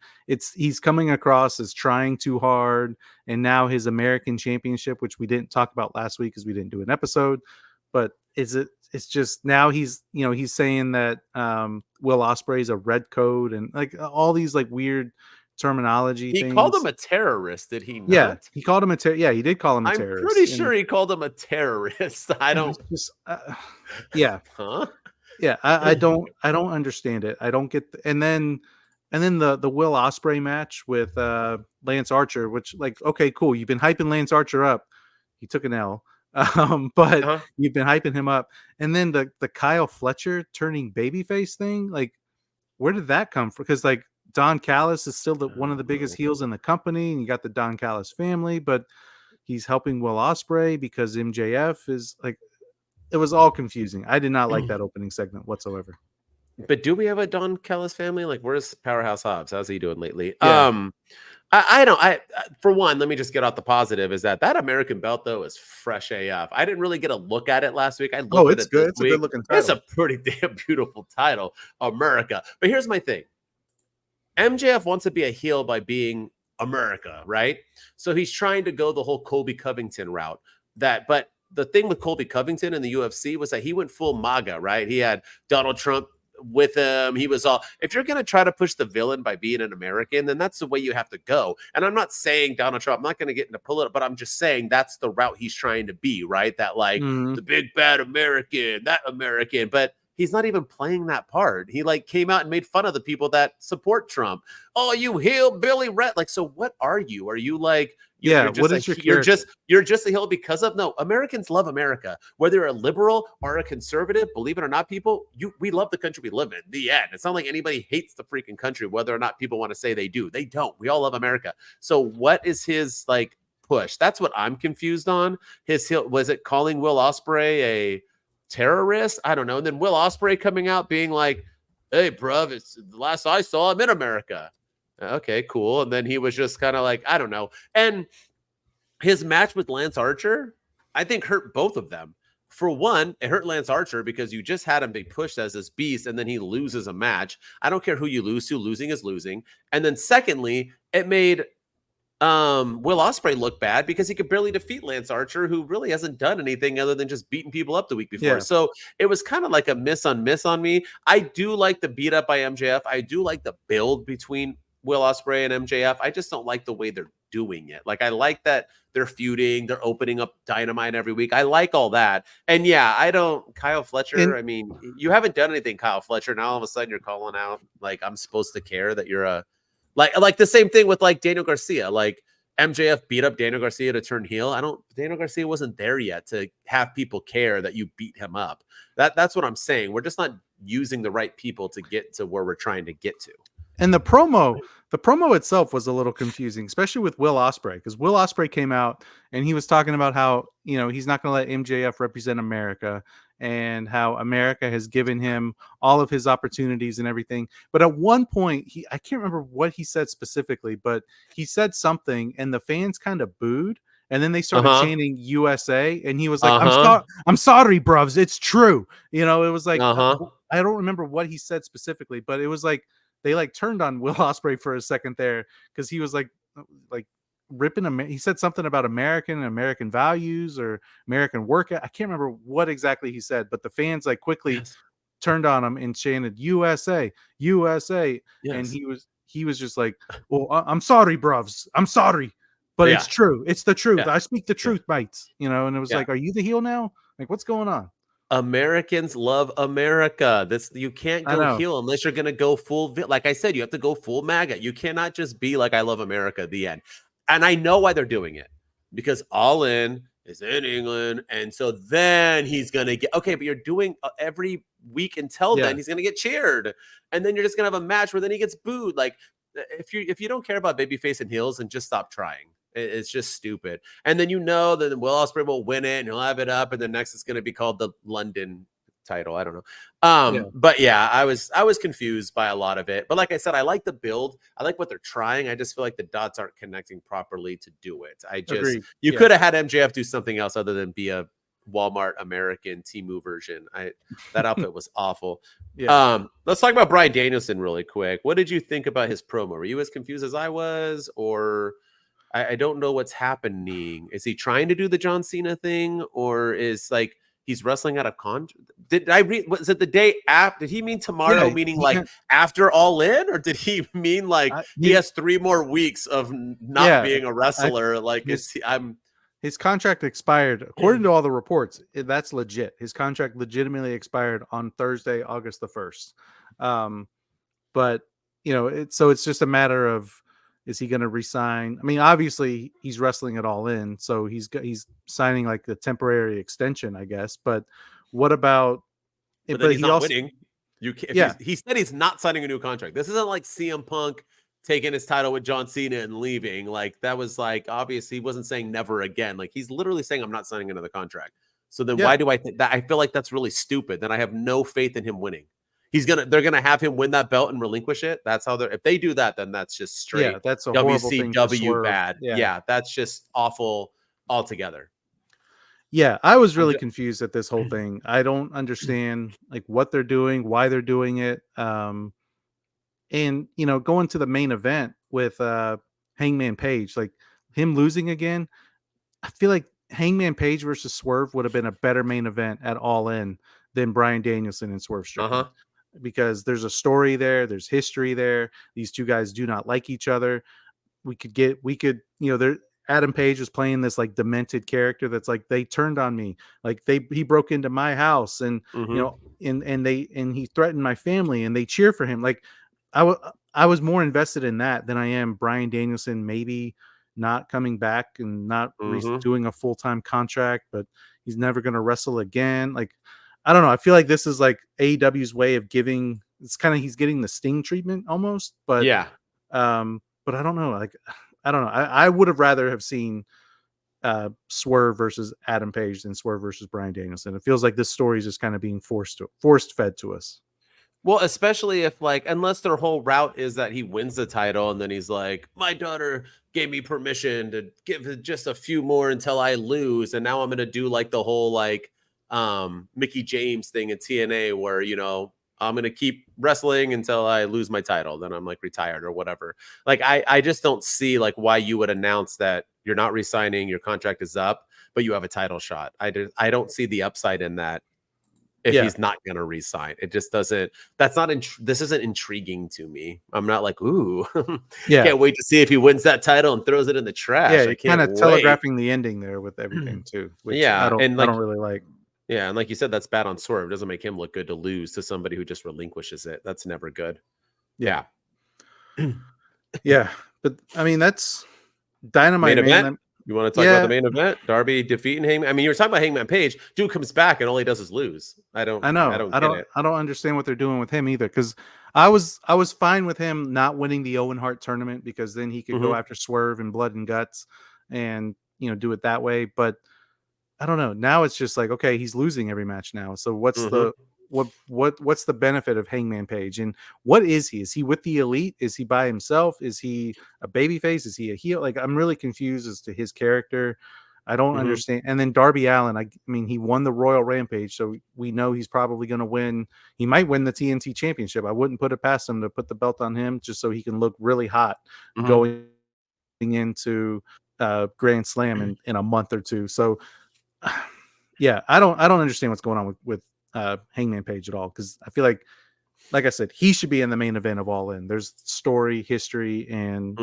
he's coming across as trying too hard, and now his American Championship, which we didn't talk about last week because we didn't do an episode, but it's just now he's saying that Will Ospreay is a red code, and like all these like weird terminology things. He called him a terrorist, did he not? Yeah, he called him a terrorist. Yeah, he did call him a terrorist. I'm pretty sure he called him a terrorist. I don't yeah. Huh? Yeah, I don't understand it. I don't get and then the Will Ospreay match with Lance Archer, which, like, okay, cool. You've been hyping Lance Archer up. He took an L. But you've been hyping him up. And then the Kyle Fletcher turning babyface thing, like, where did that come from? Because like Don Callis is still one of the biggest heels in the company, and you got the Don Callis family, but he's helping Will Ospreay because MJF is like, it was all confusing. I did not like that opening segment whatsoever. But do we have a Don Callis family? Like, where's Powerhouse Hobbs? How's he doing lately? Yeah. For one, let me just get out the positive is that American belt, though, is fresh AF. I didn't really get a look at it last week. I looked at it's it good. This it's week. a good looking title. It's a pretty damn beautiful title, America. But here's my thing. MJF wants to be a heel by being America, right? So he's trying to go the whole Colby Covington route. But the thing with Colby Covington in the UFC was that he went full MAGA, right? He had Donald Trump with him. He was all, if you're going to try to push the villain by being an American, then that's the way you have to go. And I'm not saying Donald Trump, I'm not going to get into political, but I'm just saying that's the route he's trying to be, right? That like the big bad American, that American, but he's not even playing that part. He like came out and made fun of the people that support Trump. Oh, you hillbilly rat. Like, so what are you? Are you like, you're just a hill because of, no, Americans love America. Whether you're a liberal or a conservative, believe it or not, people, we love the country we live in. The end. It's not like anybody hates the freaking country, whether or not people want to say they do. They don't. We all love America. So what is his like push? That's what I'm confused on. Was it calling Will Ospreay a terrorist? I don't know. And then Will Ospreay coming out being like, hey, bruv, it's the last I saw, I'm in America. Okay, cool. And then he was just kind of like, I don't know. And his match with Lance Archer, I think hurt both of them. For one, it hurt Lance Archer because you just had him be pushed as this beast and then he loses a match. I don't care who you lose to, losing is losing. And then secondly, it made Will Ospreay look bad because he could barely defeat Lance Archer, who really hasn't done anything other than just beating people up the week before. Yeah. So it was kind of like a miss on me. I do like the beat up by MJF. I do like the build between Will Ospreay and MJF. I just don't like the way they're doing it. Like, I like that they're feuding, they're opening up Dynamite every week. I like all that. And yeah, Kyle Fletcher, I mean, you haven't done anything, Kyle Fletcher. Now all of a sudden you're calling out, like, I'm supposed to care that you're a, like the same thing with like Daniel Garcia. Like, MJF beat up Daniel Garcia to turn heel. Daniel Garcia wasn't there yet to have people care that you beat him up. That's what I'm saying. We're just not using the right people to get to where we're trying to get to. And the promo itself was a little confusing, especially with Will Ospreay, because Will Ospreay came out and he was talking about how, you know, he's not going to let MJF represent America and how America has given him all of his opportunities and everything. But at one point, I can't remember what he said specifically, but he said something and the fans kind of booed. And then they started chanting USA, and he was like, I'm sorry, bruvs. It's true. You know, it was like, I don't remember what he said specifically, but it was like, they like turned on Will Ospreay for a second there because he was like ripping him. He said something about American values or American work. I can't remember what exactly he said, but the fans like quickly turned on him and chanted USA, USA. Yes. And he was just like, well, I'm sorry, bruvs. I'm sorry, but it's true. It's the truth. I speak the truth, mates. You know, and it was like, are you the heel now? Like, what's going on? Americans love America. You can't go heel unless you're going to go full. Like I said, you have to go full MAGA. You cannot just be like, I love America, the end. And I know why they're doing it, because All In is in England. And so then he's going to get, okay, but you're doing every week until then, he's going to get cheered. And then you're just going to have a match where then he gets booed. Like, if you don't care about babyface and heels, and just stop trying. It's just stupid. And then that Will Ospreay will win it and he'll have it up, and then next it's going to be called the London title. I don't know. But yeah, I was confused by a lot of it. But like I said, I like the build. I like what they're trying. I just feel like the dots aren't connecting properly to do it. You could have had MJF do something else other than be a Walmart American Temu version. That outfit was awful. Let's talk about Bryan Danielson really quick. What did you think about his promo? Were you as confused as I was, or I don't know what's happening? Is he trying to do the John Cena thing, or is like he's wrestling out of contract? Did I read? Was it the day after? Did he mean tomorrow, meaning like after All In, or did he mean like he has 3 more weeks of not being a wrestler? His contract expired, according to all the reports. That's legit. His contract legitimately expired on Thursday, August the 1st. But you know, it's just a matter of, is he going to resign? I mean, obviously he's wrestling it All In, so he's signing like the temporary extension, I guess. But what about? But he's not winning. He said he's not signing a new contract. This isn't like CM Punk taking his title with John Cena and leaving. Like, that was like, obviously he wasn't saying never again. Like, he's literally saying, I'm not signing another contract. So then why do I think that? I feel like that's really stupid. Then I have no faith in him winning. They're gonna have him win that belt and relinquish it. That's how if they do that, then that's just straight. Yeah, that's a horrible thing to swerve. Bad. Yeah, that's just awful altogether. Yeah, I was really confused at this whole thing. I don't understand like what they're doing, why they're doing it. And you know, going to the main event with Hangman Page, like him losing again, I feel like Hangman Page versus Swerve would have been a better main event at All In than Bryan Danielson and Swerve Strickland. because there's a story there, there's history there. These two guys do not like each other. We could, there. Adam Page was playing this like demented character that's like, they turned on me, like he broke into my house, and and he threatened my family, and they cheer for him. Like I was more invested in that than I am Bryan Danielson maybe not coming back and not doing a full-time contract, but he's never going to wrestle again. Like, I don't know. I feel like this is like AEW's way of giving. It's kind of, he's getting the Sting treatment almost, but but I don't know. Like, I don't know. I would have rather have seen Swerve versus Adam Page than Swerve versus Bryan Danielson. It feels like this story is just kind of being force fed to us. Well, especially if, like, unless their whole route is that he wins the title and then he's like, my daughter gave me permission to give it just a few more until I lose, and now I'm gonna do like the whole like Mickey James thing in TNA where, you know, I'm going to keep wrestling until I lose my title. Then I'm like retired or whatever. Like, I just don't see like why you would announce that you're not re-signing, your contract is up, but you have a title shot. I don't see the upside in that if he's not going to re-sign. It just doesn't, this isn't intriguing to me. I'm not like, ooh, can't wait to see if he wins that title and throws it in the trash. Yeah, kind of telegraphing the ending there with everything too, which I don't really like. Yeah, and like you said, that's bad on Swerve. It doesn't make him look good to lose to somebody who just relinquishes it. That's never good. Yeah. Yeah, but I mean, that's Dynamite, main event. You want to talk about the main event? Darby defeating Hangman. I mean, you were talking about Hangman Page. Dude comes back and all he does is lose. I don't understand what they're doing with him either. Because I was fine with him not winning the Owen Hart tournament, because then he could go after Swerve and Blood and Guts and, you know, do it that way. But I don't know. Now it's just like, okay, he's losing every match now. So what's what's the benefit of Hangman Page? And what is he? Is he with the Elite? Is he by himself? Is he a babyface? Is he a heel? Like, I'm really confused as to his character. I don't understand. And then Darby Allin, I mean, he won the Royal Rampage, so we know he's probably going to win. He might win the TNT Championship. I wouldn't put it past him to put the belt on him just so he can look really hot going into Grand Slam in a month or two. So yeah, I don't understand what's going on with Hangman Page at all, because I feel like I said, he should be in the main event of All In. There's story, history, and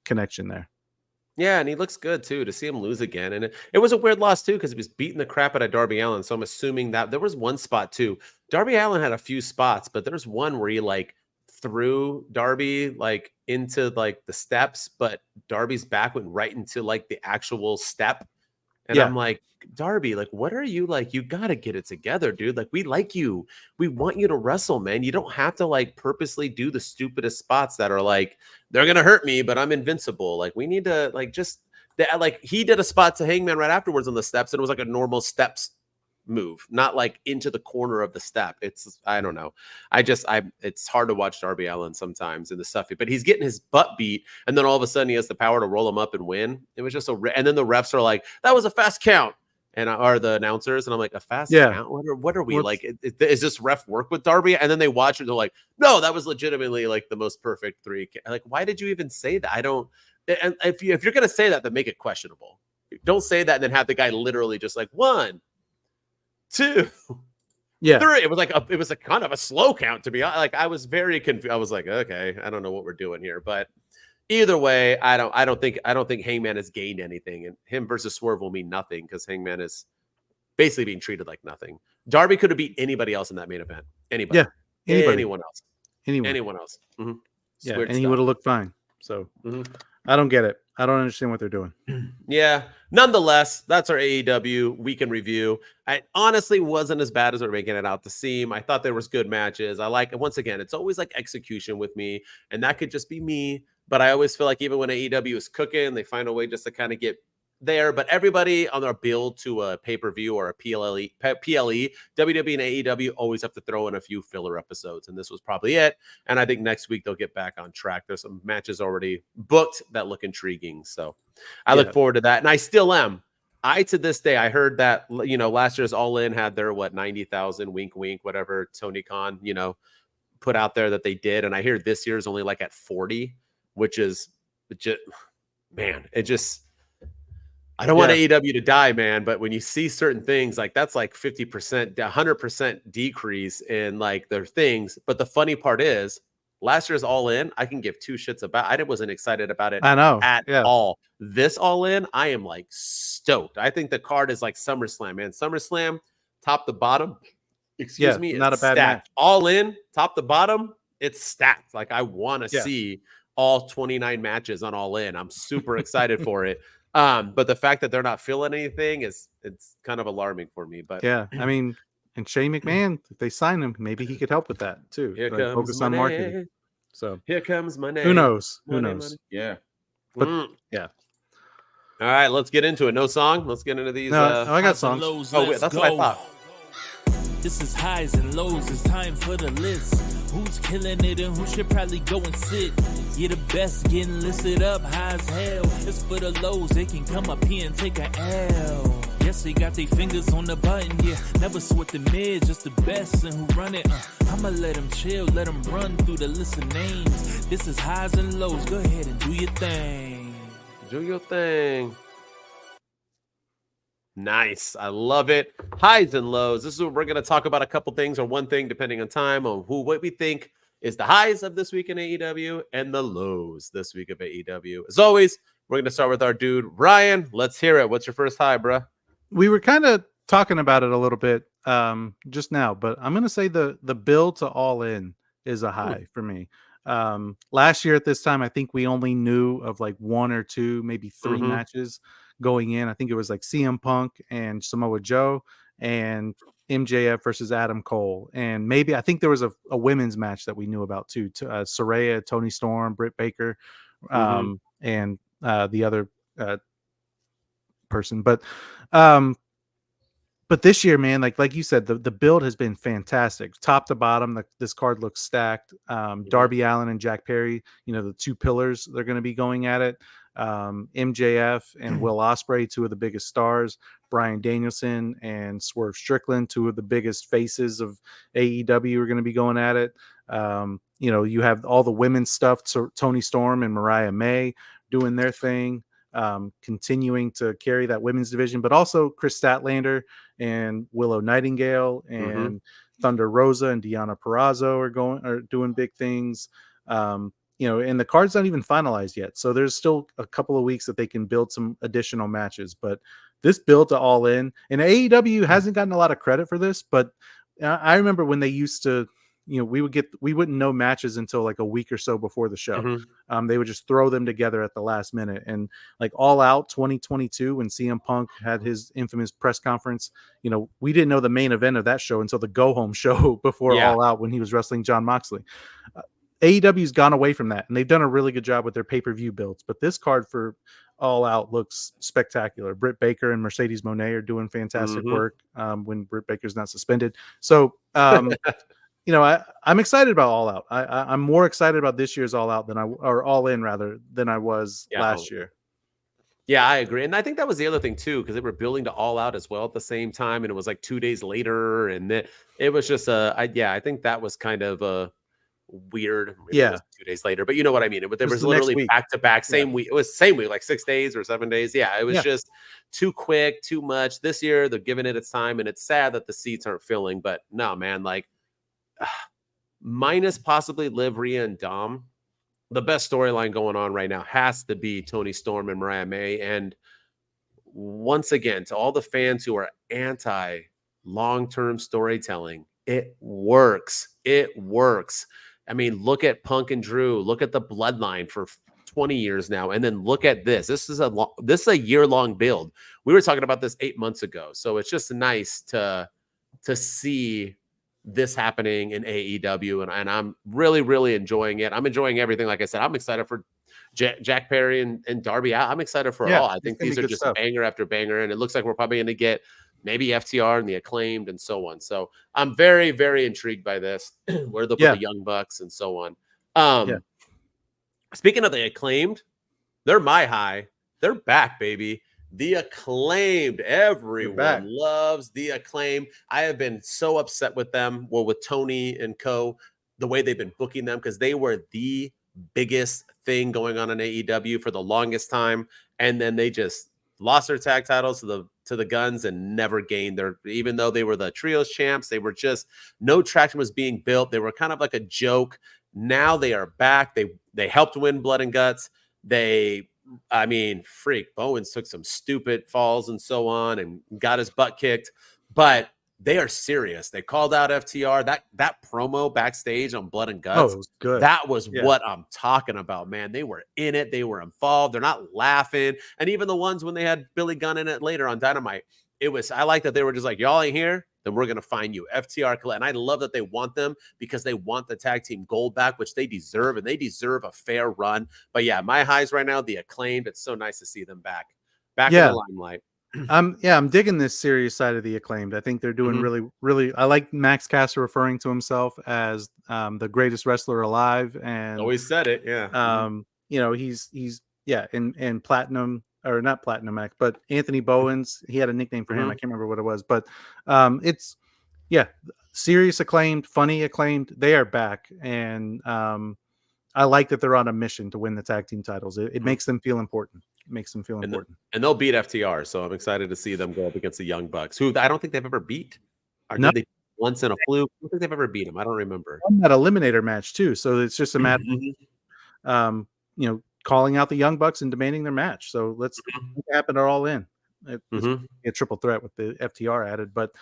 connection there. Yeah, and he looks good too. To see him lose again, and it was a weird loss too, because he was beating the crap out of Darby Allin. So I'm assuming that there was one spot too. Darby Allin had a few spots, but there's one where he like threw Darby like into like the steps, but Darby's back went right into like the actual step. And I'm like, Darby, like, what are you like? You got to get it together, dude. Like, we like you. We want you to wrestle, man. You don't have to like purposely do the stupidest spots that are like, they're going to hurt me, but I'm invincible. Like, we need to like just like, he did a spot to Hangman right afterwards on the steps, and it was like a normal steps move, not like into the corner of the step. It's, I don't know. It's hard to watch Darby Allin sometimes in the stuff, but he's getting his butt beat, and then all of a sudden he has the power to roll him up and win. It was just and then the refs are like, that was a fast count, and are the announcers, and I'm like, a fast count? What are we like? Is this ref work with Darby? And then they watch it, and they're like, no, that was legitimately like the most perfect three. Like, why did you even say that? I don't. And if you're gonna say that, then make it questionable. Don't say that and then have the guy literally just like 1, 2, 3. It was a kind of a slow count, to be honest. Like, I was very confused. I was like, okay, I don't know what we're doing here. But either way, I don't think Hangman has gained anything, and him versus Swerve will mean nothing, because Hangman is basically being treated like nothing. Darby could have beat anybody else in that main event. Anybody. Anyone else. Anyone else. Yeah, and he would have looked fine. So I don't get it. I don't understand what they're doing. Yeah. Nonetheless, that's our AEW week in review. I honestly wasn't as bad as they're making it out to seem. I thought there was good matches. I like, once again, it's always like execution with me, and that could just be me. But I always feel like even when AEW is cooking, they find a way just to kind of get there. But everybody on their build to a pay-per-view or a PLE, WWE and AEW always have to throw in a few filler episodes, and this was probably it. And I think next week they'll get back on track. There's some matches already booked that look intriguing, so I look forward to that. And I still am. To this day, I heard that, you know, last year's All In had their 90,000 wink wink whatever Tony Khan, you know, put out there that they did, and I hear this year's only like at 40, which is just, man, it just, I don't want AEW to die, man, but when you see certain things, like that's like 50%, 100% decrease in like their things. But the funny part is, last year's All In, I can give two shits about. I wasn't excited about it I know. at all. This All In, I am like stoked. I think the card is like SummerSlam, man. SummerSlam, top to bottom, excuse me, not a bad stacked. match. All In, top to bottom, it's stacked. Like I want to see all 29 matches on All In. I'm super excited for it. But the fact that they're not feeling anything it's kind of alarming for me. But I mean, and Shane McMahon, if they sign him, maybe he could help with that too. Here like, comes focus money. on marketing. So here comes my name. Who knows? Money, Who knows? Money. Yeah. But All right, let's get into it. No song. Let's get into these. I got songs. That's what I thought. This is highs and lows. It's time for the list. Who's killing it and who should probably go and sit? Yeah, the best getting listed up high as hell. It's for the lows. They can come up here and take a L. Yes, they got their fingers on the button. Yeah, never sweat the mid, just the best and who run it. I'ma let them chill, let them run through the list of names. This is highs and lows. Go ahead and do your thing. Do your thing. Nice. I love it. Highs and lows. This is what we're going to talk about, a couple things or one thing, depending on time, on what we think is the highs of this week in AEW and the lows this week of AEW. As always, we're going to start with our dude, Ryan. Let's hear it. What's your first high, bro? We were kind of talking about it a little bit just now, but I'm going to say the build to All In is a high for me. Last year at this time, I think we only knew of like one or two, maybe three matches going in. I think it was like CM Punk and Samoa Joe and MJF versus Adam Cole. And maybe I think there was a women's match that we knew about too. Saraya, Toni Storm, Britt Baker, and the other person. But this year, man, like you said, the build has been fantastic, top to bottom. This card looks stacked. Darby Allin and Jack Perry, the two pillars, they're going to be going at it. MJF and Will Ospreay, two of the biggest stars. Bryan Danielson and Swerve Strickland, two of the biggest faces of AEW, are going to be going at it. You have all the women's stuff. So Toni Storm and Mariah May doing their thing. Continuing to carry that women's division, but also Chris Statlander and Willow Nightingale and Thunder Rosa and Deonna Purrazzo are doing big things. And the card's not even finalized yet, so there's still a couple of weeks that they can build some additional matches. But this build to All In, and AEW hasn't gotten a lot of credit for this, but I remember when they used to. We wouldn't know matches until like a week or so before the show. They would just throw them together at the last minute. And like All Out 2022, when CM Punk had his infamous press conference, we didn't know the main event of that show until the go home show before All Out, when he was wrestling Jon Moxley. AEW's gone away from that, and they've done a really good job with their pay-per-view builds. But this card for All Out looks spectacular. Britt Baker and Mercedes Mone are doing fantastic work when Britt Baker's not suspended. So, I'm excited about All Out. I'm more excited about this year's All Out or All In rather than I was last year. Yeah, I agree. And I think that was the other thing too, because they were building to All Out as well at the same time. And it was like 2 days later. And it was just I think that was kind of weird. It was 2 days later, but you know what I mean? There was literally back to back, same week. It was same week, like 6 days or 7 days. Yeah, it was just too quick, too much. This year, they're giving it its time. And it's sad that the seats aren't filling. But no, man, like, minus possibly Liv, Rhea, and Dom, the best storyline going on right now has to be Toni Storm and Mariah May. And once again, to all the fans who are anti long-term storytelling, it works. It works. I mean, look at Punk and Drew. Look at the Bloodline for 20 years now, and then look at this. This is a year-long build. We were talking about this 8 months ago, so it's just nice to see this happening in AEW, and I'm really, really enjoying it. I'm enjoying everything. Like I said, I'm excited for Jack Perry and Darby. I'm excited for all. I think these are just banger after banger, and it looks like we're probably going to get maybe FTR and the Acclaimed and so on. So I'm very, very intrigued by this, where they'll put the Young Bucks and so on. Speaking of the Acclaimed, they're my high. They're back, baby. The Acclaimed. Everyone loves the Acclaimed. I have been so upset with them, with Tony and co, the way they've been booking them, because they were the biggest thing going on in AEW for the longest time. And then they just lost their tag titles to the Guns and never gained their, even though they were the trios champs, they were just, no traction was being built. They were kind of like a joke. Now they are back. They helped win Blood and Guts. Bowens took some stupid falls and so on and got his butt kicked, but they are serious. They called out FTR. That promo backstage on Blood and Guts. Oh, it was good. That was what I'm talking about, man. They were in it. They were involved. They're not laughing. And even the ones when they had Billy Gunn in it later on Dynamite, I like that they were just like, y'all ain't here, then we're going to find you. FTR. And I love that they want them because they want the tag team gold back, which they deserve, and they deserve a fair run. But yeah, my highs right now, the Acclaimed. It's so nice to see them back in the limelight. I'm digging this serious side of the Acclaimed. I think they're doing really, really. I like Max Caster referring to himself as the greatest wrestler alive, and always said it. Yeah. He's in Platinum, or not Platinum Max, but Anthony Bowens. He had a nickname for him. I can't remember what it was, but it's serious Acclaimed, funny Acclaimed. They are back, and I like that they're on a mission to win the tag team titles. It makes them feel important. And they'll beat FTR. So I'm excited to see them go up against the Young Bucks, who I don't think they've ever beat. Or did they once in a fluke? I don't think they've ever beat them. I don't remember. Won that eliminator match too. So it's just a matter of, calling out the Young Bucks and demanding their match. So let's make it happen. They're all in. It's a triple threat with the FTR added, but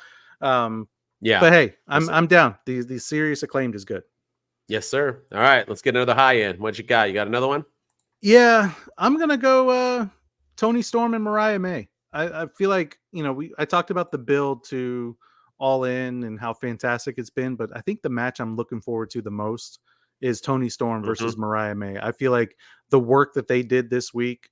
but hey, I'm down. The serious Acclaimed is good. Yes, sir. All right, let's get another high end. What you got? You got another one? Yeah, I'm gonna go Toni Storm and Mariah May. I feel like I talked about the build to All In and how fantastic it's been, but I think the match I'm looking forward to the most is Toni Storm versus Mariah May. I feel like the work that they did this week,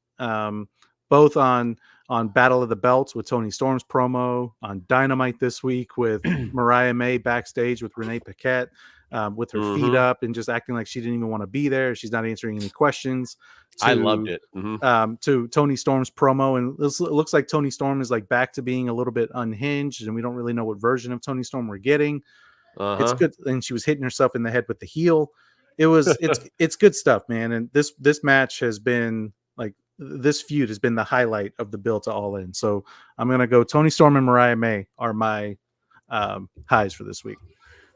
both on Battle of the Belts with Toni Storm's promo, on Dynamite this week with Mariah May backstage with Renee Paquette, with her feet up and just acting like she didn't even want to be there. She's not answering any questions. I loved it. To Toni Storm's promo, and it looks like Toni Storm is like back to being a little bit unhinged, and we don't really know what version of Toni Storm we're getting. It's good, and she was hitting herself in the head with the heel. It's good stuff, man. And this match has been like, this feud has been the highlight of the build to All In. So I'm gonna go Toni Storm and Mariah May are my highs for this week.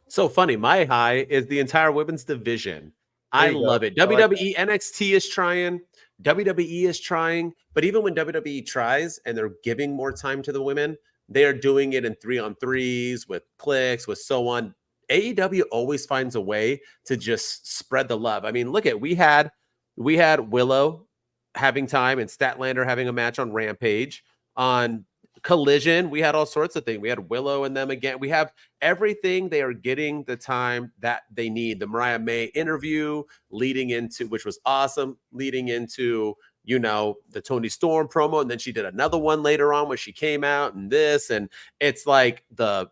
So funny. My high is the entire women's division. I love it. WWE, NXT is trying. WWE is trying. But even when WWE tries and they're giving more time to the women, they are doing it in 3-on-3s with clicks, with so on. AEW always finds a way to just spread the love. I mean, look at, we had Willow having time and Statlander having a match on Rampage. On Collision, we had all sorts of things. We had Willow and them again. We have everything. They are getting the time that they need. The Mariah May interview leading into, which was awesome, leading into, the Toni Storm promo. And then she did another one later on where she came out and this, and it's like the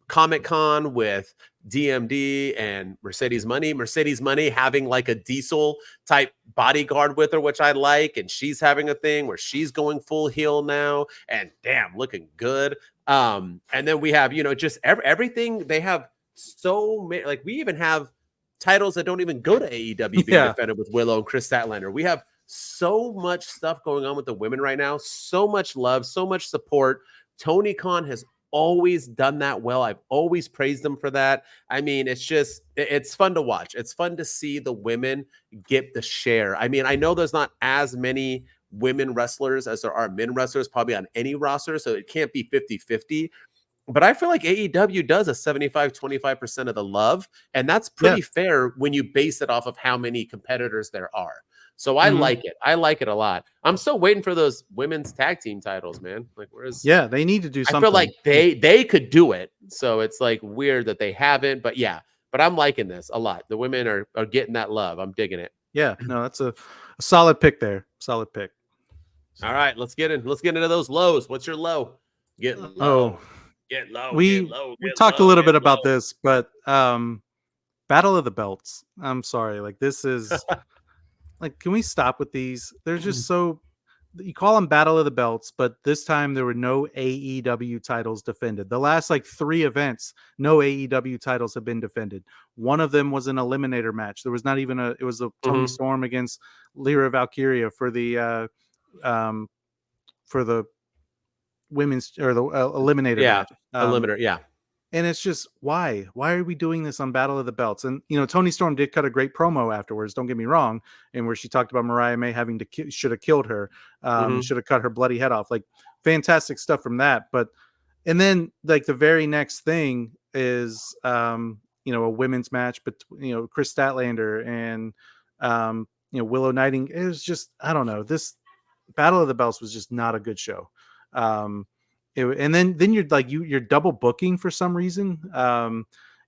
Comic-Con with DMD and Mercedes Mone having like a Diesel type bodyguard with her, which I like, and she's having a thing where she's going full heel now and damn, looking good. And then we have, just everything. They have so many, like we even have titles that don't even go to AEW being defended with Willow and Chris Statlander. We have so much stuff going on with the women right now, so much love, so much support. Tony Khan has always done that well. I've always praised them for that. I mean, it's fun to watch. It's fun to see the women get the share. I mean, I know there's not as many women wrestlers as there are men wrestlers probably on any roster, so it can't be 50-50. But I feel like AEW does a 75-25% of the love, and that's pretty fair when you base it off of how many competitors there are. So I like it. I like it a lot. I'm still waiting for those women's tag team titles, man. Like, where's? Yeah, they need to do something. I feel like they could do it. So it's like weird that they haven't. But yeah, but I'm liking this a lot. The women are getting that love. I'm digging it. Yeah, no, that's a solid pick there. Solid pick. All right, let's get into those lows. What's your low? Get low. Oh, get low. We talked a little bit about this, but Battle of the Belts. I'm sorry, like this is. Like, can we stop with these? They're just so, you call them Battle of the Belts, but this time there were no AEW titles defended. The last 3 events, no AEW titles have been defended. One of them was an eliminator match. There was not even it was a Toni Storm against Lyra Valkyria for the women's or the eliminator match. Eliminator, yeah. And it's just, why are we doing this on Battle of the Belts? And Toni Storm did cut a great promo afterwards, don't get me wrong, and where she talked about Mariah May having to should have killed her, should have cut her bloody head off. Like, fantastic stuff from that. But and then like the very next thing is a women's match, but Chris Statlander and Willow Nightingale. It was just, I don't know, this Battle of the Belts was just not a good show. And then you're like you're double booking for some reason.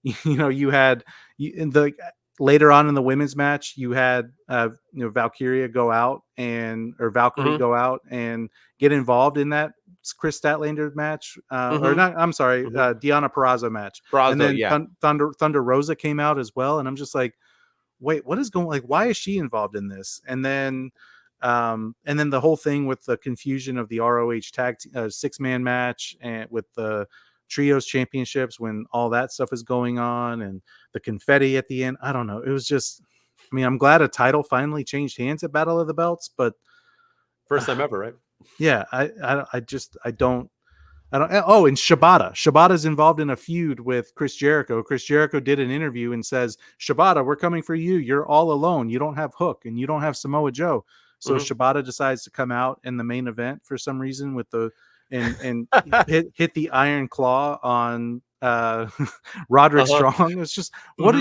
You had in the later on in the women's match, you had Valkyrie go out go out and get involved in that Chris Statlander match, or not. I'm sorry, Deonna Purrazzo match. And then Thunder Rosa came out as well, and I'm just like, wait, what is going? Like, why is she involved in this? And then the whole thing with the confusion of the ROH tag 6-man match and with the trios championships when all that stuff is going on and the confetti at the end. I don't know. It was just, I mean, I'm glad a title finally changed hands at Battle of the Belts, but first time ever, right? Yeah. I don't. Oh, and Shibata's involved in a feud with Chris Jericho. Chris Jericho did an interview and says, Shibata, we're coming for you. You're all alone. You don't have Hook and you don't have Samoa Joe. So Shibata decides to come out in the main event for some reason with the and hit the Iron Claw on Roderick Strong. It's just what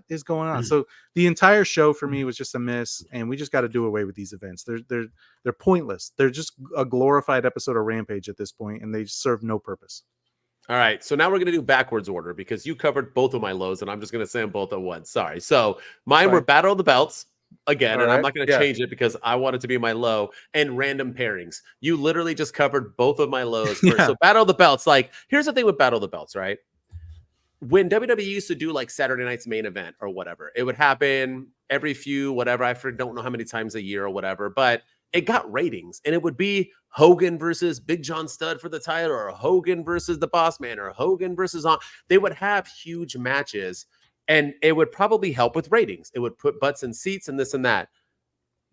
is going on? So the entire show for me was just a miss, and we just got to do away with these events. They're pointless. They're just a glorified episode of Rampage at this point, and they serve no purpose. All right, so now we're going to do backwards order because you covered both of my lows, and I'm just going to say them both at once. Sorry. So mine were Battle of the Belts. Again, and I'm not going to change it because I want it to be my low, and random pairings. You literally just covered both of my lows. So Battle of the Belts, like, here's the thing with Battle of the Belts, right? When WWE used to do like Saturday night's main event or whatever, it would happen every few, whatever. I don't know how many times a year or whatever, but it got ratings, and it would be Hogan versus Big John Studd for the title, or Hogan versus the Boss Man, or Hogan versus on. They would have huge matches. And it would probably help with ratings. It would put butts in seats and this and that.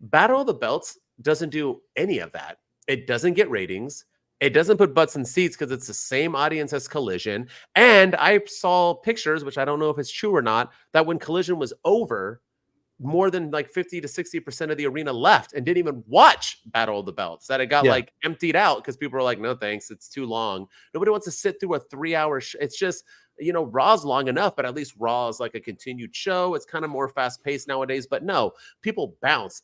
Battle of the Belts doesn't do any of that. It doesn't get ratings. It doesn't put butts in seats because it's the same audience as Collision. And I saw pictures, which I don't know if it's true or not, that when Collision was over, more than like 50 to 60% of the arena left and didn't even watch Battle of the Belts. That it got like emptied out because people were like, no thanks, it's too long. Nobody wants to sit through a 3-hour it's just, Raw's long enough, but at least Raw is like a continued show. It's kind of more fast-paced nowadays, but no, people bounce.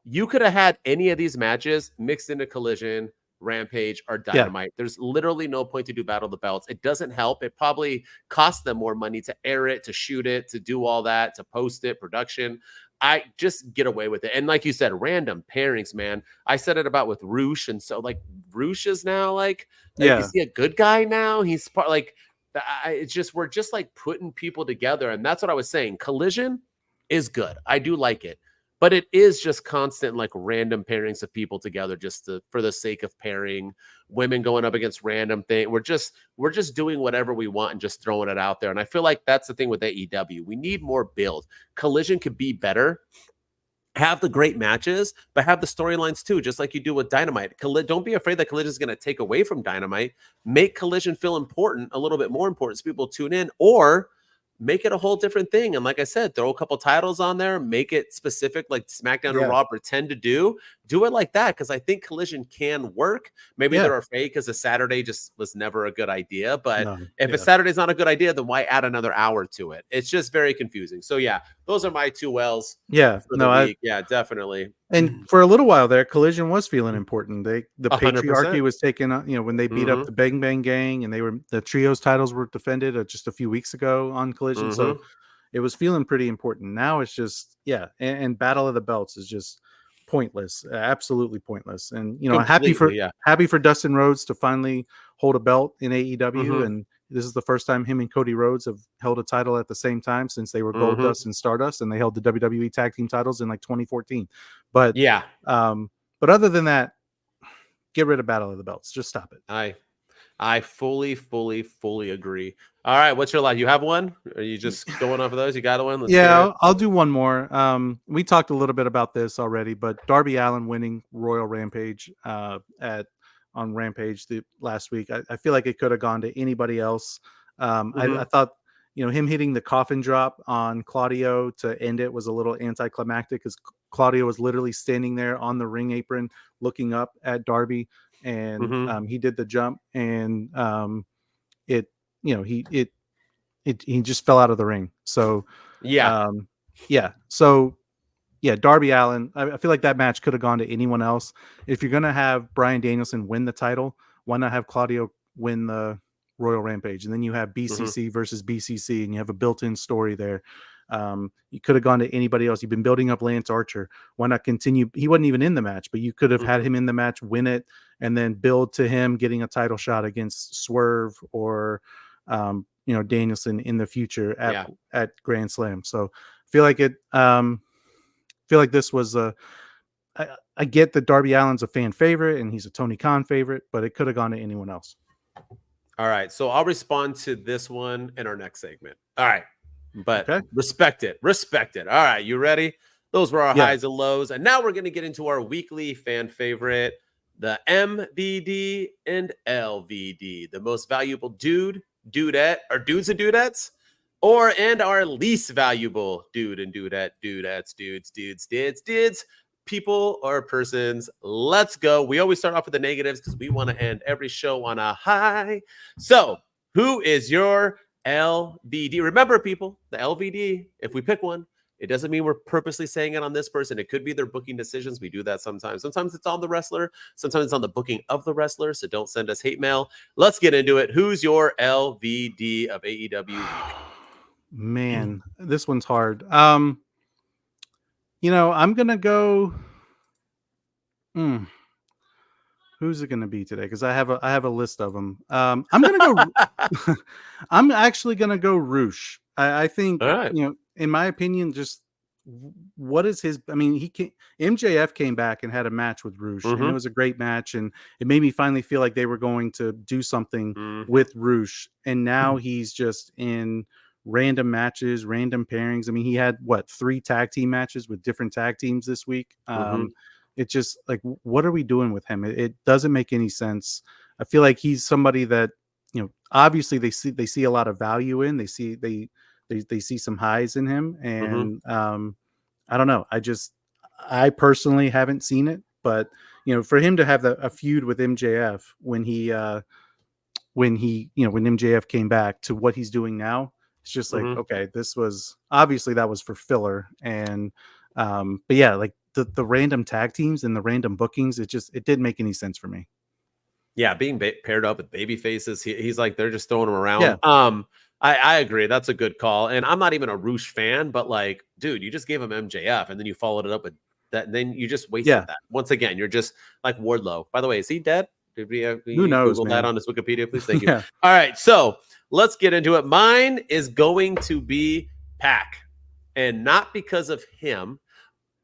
You could have had any of these matches mixed into Collision, Rampage, or Dynamite. There's literally no point to do Battle of the Belts. It doesn't help. It probably costs them more money to air it, to shoot it, to do all that, to post it, production. I just get away with it. And like you said, random pairings, man. I said it about with Roosh, and so like Roosh is now like is he a good guy now? He's part like it's just we're just like putting people together, and that's what I was saying. Collision is good. I do like it. But it is just constant, like random pairings of people together, just for the sake of pairing. Women going up against random thing. We're just doing whatever we want and just throwing it out there. And I feel like that's the thing with AEW. We need more build. Collision could be better. Have the great matches, but have the storylines too, just like you do with Dynamite. Don't be afraid that Collision is going to take away from Dynamite. Make Collision feel important, a little bit more important, so people tune in, or make it a whole different thing. And like I said, throw a couple titles on there, make it specific, like SmackDown and Raw pretend to do it like that. Cause I think Collision can work. Maybe they're afraid because a Saturday just was never a good idea. But if a Saturday's not a good idea, then why add another hour to it? It's just very confusing. So yeah, those are my two wells. Yeah. For the week. Yeah, definitely. And for a little while there, Collision was feeling important. The 100%. Patriarchy was taken, when they beat up the Bang Bang Gang, and the trios titles were defended just a few weeks ago on Collision. So it was feeling pretty important. Now it's just, and Battle of the Belts is just pointless, absolutely pointless. And happy for Dustin Rhodes to finally hold a belt in AEW, and this is the first time him and Cody Rhodes have held a title at the same time since they were Goldust and Stardust, and they held the WWE Tag Team titles in like 2014. But but other than that, get rid of Battle of the Belts. Just stop it. I fully agree. All right, what's your line? You have one? Are you just going off of those? You got one? Let's hear it. I'll do one more. We talked a little bit about this already, but Darby Allin winning Royal Rampage on Rampage last week. I feel like it could have gone to anybody else. I thought, him hitting the coffin drop on Claudio to end it was a little anticlimactic because Claudio was literally standing there on the ring apron looking up at Darby, and he did the jump, and he just fell out of the ring. So Darby Allin, I feel like that match could have gone to anyone else. If you're gonna have Bryan Danielson win the title, why not have Claudio win the Royal Rampage? And then you have BCC versus BCC, and you have a built-in story there. You could have gone to anybody else. You've been building up Lance Archer. Why not continue? He wasn't even in the match, but you could have had him in the match, win it, and then build to him getting a title shot against Swerve or Danielson in the future at Grand Slam. So I feel like this was I get that Darby Allin's a fan favorite and he's a Tony Khan favorite, but it could have gone to anyone else. All right, so I'll respond to this one in our next segment. All right, but respect it. All right, you ready? Those were our highs and lows, and now we're going to get into our weekly fan favorite, the MVD and LVD, the most valuable dudette, or dudes and dudettes, and our least valuable dude and dudettes, dudes, people or persons. Let's go. We always start off with the negatives because we want to end every show on a high. So who is your LVD? Remember, people, the LVD, if we pick one, it doesn't mean we're purposely saying it on this person. It could be their booking decisions. We do that sometimes. Sometimes it's on the wrestler. Sometimes it's on the booking of the wrestler. So don't send us hate mail. Let's get into it. Who's your LVD of AEW Week? Man, this one's hard. I'm going to go. Who's it going to be today? Because I have a list of them. I'm going to go. I'm actually going to go Roosh. I think, in my opinion, just what is his? I mean, MJF came back and had a match with Roosh, and it was a great match, and it made me finally feel like they were going to do something with Roosh, and now he's just in random matches, random pairings. I mean, he had 3 tag team matches with different tag teams this week. It's just like, what are we doing with him? It doesn't make any sense. I feel like he's somebody that, obviously they see a lot of value in. They see some highs in him, and I don't know. I personally haven't seen it, but for him to have a feud with MJF when MJF came back to what he's doing now, it's just like, okay, this was obviously that was for filler, and but yeah, like the random tag teams and the random bookings, it didn't make any sense for me. Yeah, being paired up with baby faces, he's like, they're just throwing him around. Yeah. I agree. That's a good call. And I'm not even a Roosh fan, but like, dude, you just gave him MJF and then you followed it up with that. And then you just wasted that. Once again, you're just like Wardlow. By the way, is he dead? Did who knows? Google that on his Wikipedia, please? Thank you. All right. So let's get into it. Mine is going to be Pac, and not because of him,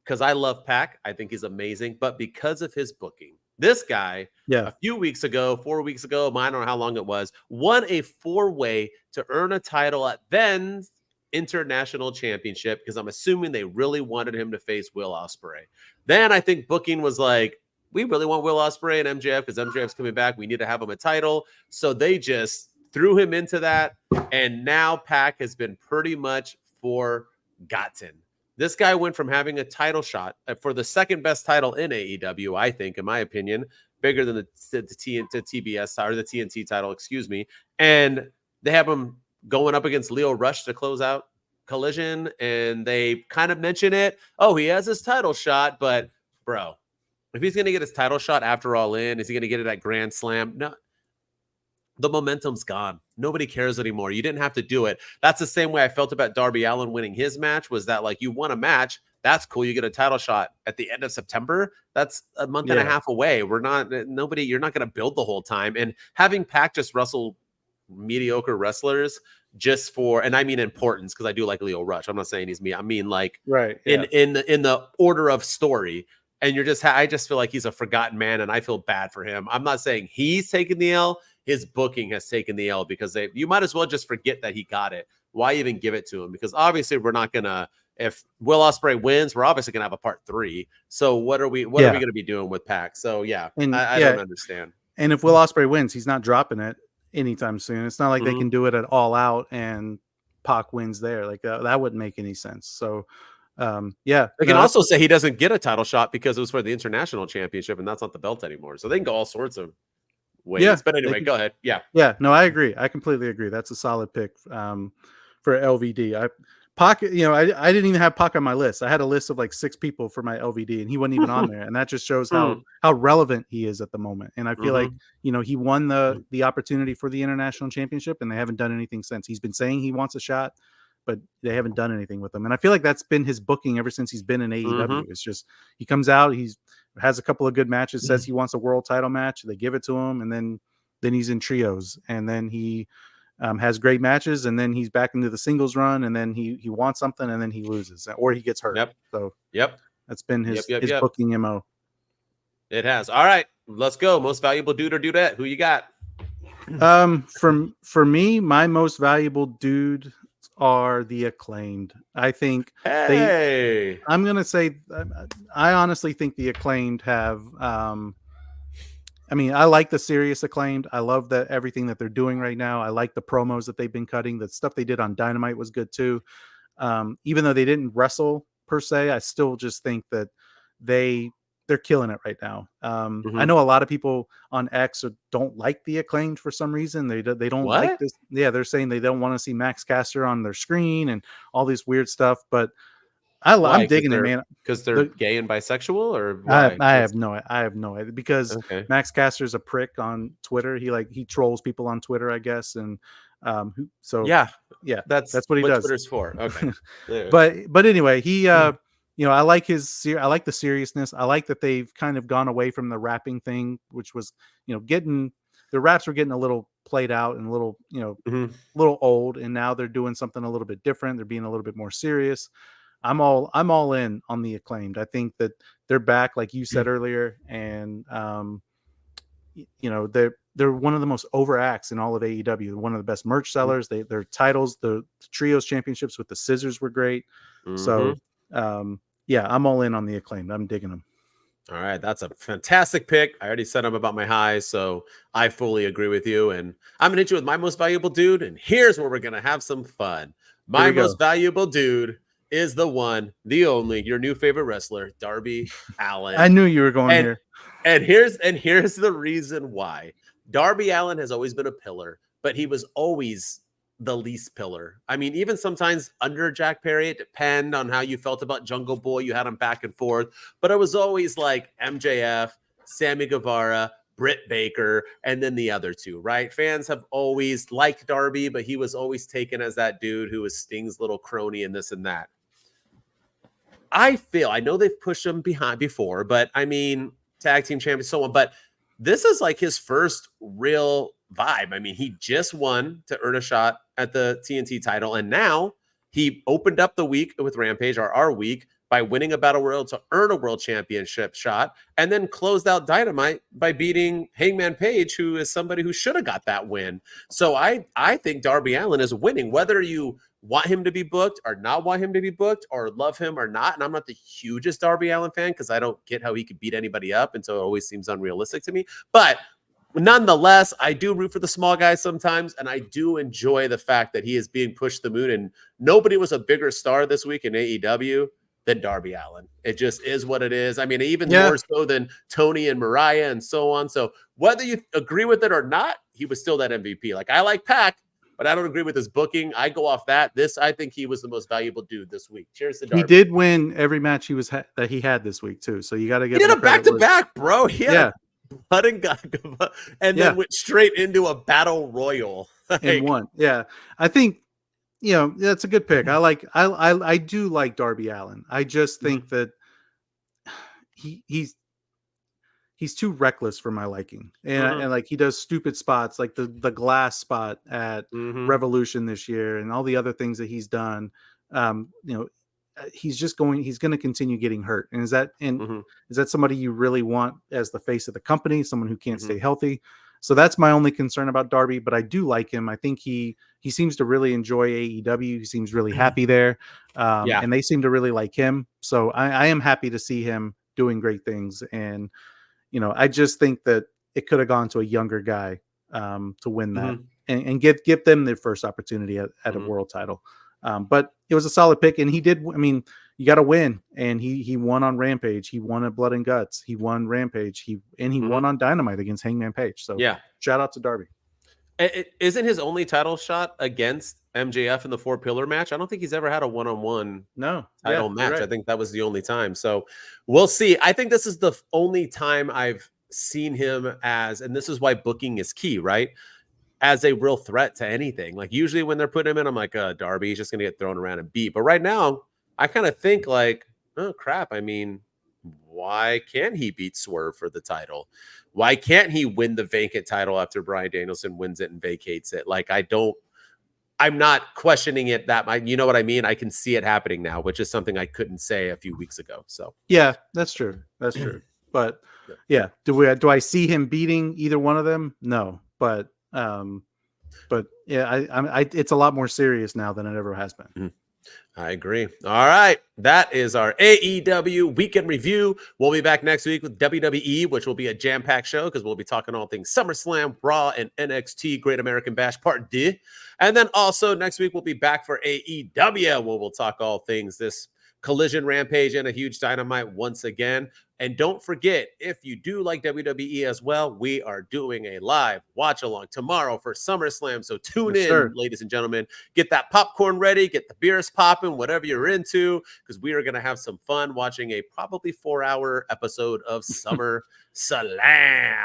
because I love Pac. I think he's amazing, but because of his booking. This guy, a few weeks ago, 4 weeks ago, I don't know how long it was, won a 4-way to earn a title at then's International Championship, because I'm assuming they really wanted him to face Will Ospreay. Then I think booking was like, we really want Will Ospreay and MJF because MJF's coming back. We need to have him a title. So they just threw him into that. And now Pac has been pretty much forgotten. This guy went from having a title shot for the second best title in AEW, I think, in my opinion, bigger than the TBS or the TNT title, excuse me. And they have him going up against Leo Rush to close out Collision. And they kind of mention it. Oh, he has his title shot, but bro, if he's going to get his title shot after All In, is he going to get it at Grand Slam? No. The momentum's gone. Nobody cares anymore. You didn't have to do it. That's the same way I felt about Darby Allin winning his match, was that like, you won a match. That's cool. You get a title shot at the end of September. That's a month and a half away. You're not going to build the whole time. And having Pac just wrestle mediocre wrestlers just for, and I mean importance, because I do like Leo Rush. I'm not saying he's me. I mean like in the order of story. and I just feel like he's a forgotten man, and I feel bad for him. I'm not saying he's taking the L. His booking has taken the L because you might as well just forget that he got it. Why even give it to him? Because obviously we're not gonna. If Will Ospreay wins, we're obviously gonna have a part 3. So what are we gonna be doing with Pac? So I don't understand. And if Will Ospreay wins, he's not dropping it anytime soon. It's not like they can do it at All Out and Pac wins there. Like that wouldn't make any sense. So they can also say he doesn't get a title shot because it was for the international championship and that's not the belt anymore. So they can go all sorts of ways. Yeah, but anyway, go ahead. Yeah. No, I agree. I completely agree. That's a solid pick for LVD. Pac, I didn't even have Pac on my list. I had a list of like 6 people for my LVD, and he wasn't even on there. And that just shows how relevant he is at the moment. And I feel like he won the opportunity for the international championship, and they haven't done anything since. He's been saying he wants a shot, but they haven't done anything with him. And I feel like that's been his booking ever since he's been in AEW. It's just he comes out, he has a couple of good matches, says he wants a world title match, they give it to him, and then he's in trios, and then he has great matches, and then he's back into the singles run, and then he wants something, and then he loses, or he gets hurt. So that's been his booking MO. It has. All right, let's go. Most valuable dude or dudette. Who you got? For me, my most valuable dude are the Acclaimed. I think I'm gonna say I honestly think the Acclaimed have I like the serious Acclaimed. I love everything that they're doing right now. I like the promos that they've been cutting. The stuff they did on Dynamite was good too. Even though they didn't wrestle per se, I still just think that they're killing it right now. I know a lot of people on X don't like the Acclaimed for some reason. They don't like this. Yeah, they're saying they don't want to see Max Caster on their screen and all this weird stuff. But I'm digging it, man. Because they're gay and bisexual, or why? I have no idea. Because Max Caster's a prick on Twitter. He trolls people on Twitter, I guess, and that's what he does. Twitter's for. Okay, but anyway, he I like the seriousness. I like that they've kind of gone away from the rapping thing, which was the raps were getting a little played out and a little little old, and now they're doing something a little bit different. They're being a little bit more serious. I'm all in on the Acclaimed. I think that they're back, like you said earlier, and they're one of the most over acts in all of AEW. One of the best merch sellers. Their titles, the trios championships with the scissors were great. So I'm all in on the Acclaimed. I'm digging them. All right, that's a fantastic pick. I already said I'm about my highs, so I fully agree with you. And I'm gonna hit you with my most valuable dude. And here's where we're gonna have some fun. My most valuable dude is the one, the only, your new favorite wrestler, Darby Allin. I knew you were going here. And here's the reason why. Darby Allin has always been a pillar, but he was always the least pillar. I mean, even sometimes under Jack Perry, it depended on how you felt about Jungle Boy. You had him back and forth, but it was always like MJF, Sammy Guevara, Britt Baker, and then the other two, right? Fans have always liked Darby, but he was always taken as that dude who was Sting's little crony and this and that. I know they've pushed him behind before, but I mean, tag team champion, so on. But this is like his first real vibe. I mean, he just won to earn a shot at the TNT title, and now he opened up the week with Rampage, or our week, by winning a Battle Royal to earn a world championship shot, and then closed out Dynamite by beating Hangman Page, who is somebody who should have got that win. So I think Darby Allin is winning, whether you want him to be booked or not want him to be booked, or love him or not. And I'm not the hugest Darby Allin fan because I don't get how he could beat anybody up, and so it always seems unrealistic to me. But nonetheless, I do root for the small guys sometimes, and I do enjoy the fact that he is being pushed to the moon, and nobody was a bigger star this week in AEW than Darby Allin. It just is what it is. I mean, even more so than Tony and Mariah and so on. So whether you agree with it or not, he was still that MVP. Like, I like Pac, but I don't agree with his booking. I go off that. I think he was the most valuable dude this week. Cheers to Darby. He did win every match that he had this week too. So you got to get. He did a back-to-back, bro. He had blood and then went straight into a battle royal and won. Yeah, I think that's a good pick. I do like Darby Allin. I just think that he's too reckless for my liking, and like he does stupid spots, like the glass spot at Revolution this year, and all the other things that he's done. he's going to continue getting hurt. And is that somebody you really want as the face of the company, someone who can't stay healthy? So that's my only concern about Darby, but I do like him. I think he seems to really enjoy AEW. He seems really happy there. And they seem to really like him. So I am happy to see him doing great things. And, I just think that it could have gone to a younger guy to win that and give them their first opportunity at a world title. But it was a solid pick, and he did. I mean, you got to win, and he won on Rampage. He won at Blood and Guts. He won Rampage. He won on Dynamite against Hangman Page. So shout out to Darby. It isn't his only title shot against MJF in the 4-pillar match. I don't think he's ever had a one-on-one title match. Right. I think that was the only time. So we'll see. I think this is the only time I've seen him and this is why booking is key, right? As a real threat to anything. Like usually when they're putting him in, I'm like, Darby, he's just going to get thrown around and beat. But right now, I kind of think like, oh crap. I mean, why can't he beat Swerve for the title? Why can't he win the vacant title after Bryan Danielson wins it and vacates it? Like, I'm not questioning it that, you know what I mean? I can see it happening now, which is something I couldn't say a few weeks ago. So yeah, that's true. That's true. But yeah, do I see him beating either one of them? No, but yeah, it's a lot more serious now than it ever has been. I agree. All right. That is our AEW weekend review. We'll be back next week with WWE, which will be a jam-packed show because we'll be talking all things SummerSlam, Raw, and NXT Great American Bash Part D. And then also next week, we'll be back for AEW, where we'll talk all things this Collision Rampage and a huge Dynamite once again. And don't forget, if you do like WWE as well, we are doing a live watch along tomorrow for SummerSlam. So tune in, ladies and gentlemen. Get that popcorn ready, get the beers popping, whatever you're into, because we are going to have some fun watching a probably 4-hour episode of SummerSlam.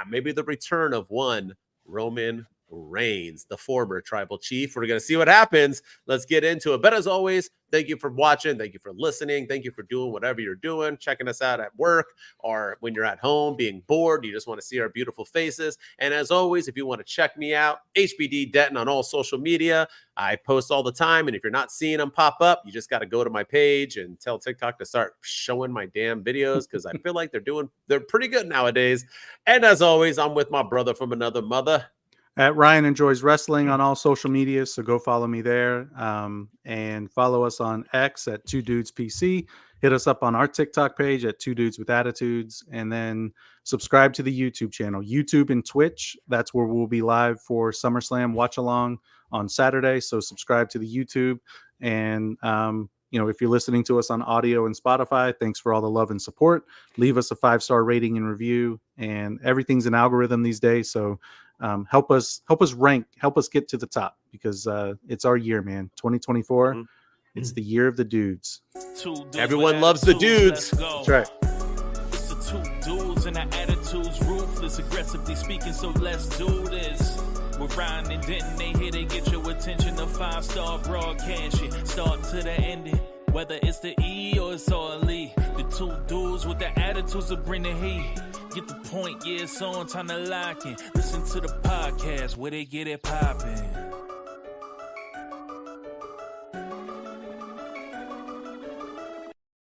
Maybe the return of one Roman Reigns, the former tribal chief. We're going to see what happens. Let's get into it. But as always, thank you for watching. Thank you for listening. Thank you for doing whatever you're doing, checking us out at work or when you're at home being bored. You just want to see our beautiful faces. And as always, if you want to check me out, HBD Denton on all social media. I post all the time. And if you're not seeing them pop up, you just got to go to my page and tell TikTok to start showing my damn videos because I feel like they're pretty good nowadays. And as always, I'm with my brother from another mother. At Ryan Enjoys Wrestling on all social media, so go follow me there, and follow us on X at 2DudesPC. Hit us up on our TikTok page at 2Dudes with Attitudes, and then subscribe to the YouTube channel, YouTube and Twitch. That's where we'll be live for SummerSlam watch along on Saturday. So subscribe to the YouTube, and if you're listening to us on audio and Spotify, thanks for all the love and support. Leave us a 5-star rating and review, and everything's an algorithm these days, so. Help us rank, help us get to the top because it's our year, man. 2024. It's the year of the dudes. Everyone loves the dudes. That's right. It's the two dudes and our attitudes ruthless, aggressively speaking. So let's do this. We're Ryan and Denton. They here to get your attention. A 5-star broadcast. Start to the ending. Whether it's the E or it's all E. The two dudes with the attitudes that bring the heat. Get the point, yeah, it's on, time to lock in. Listen to the podcast where they get it poppin'.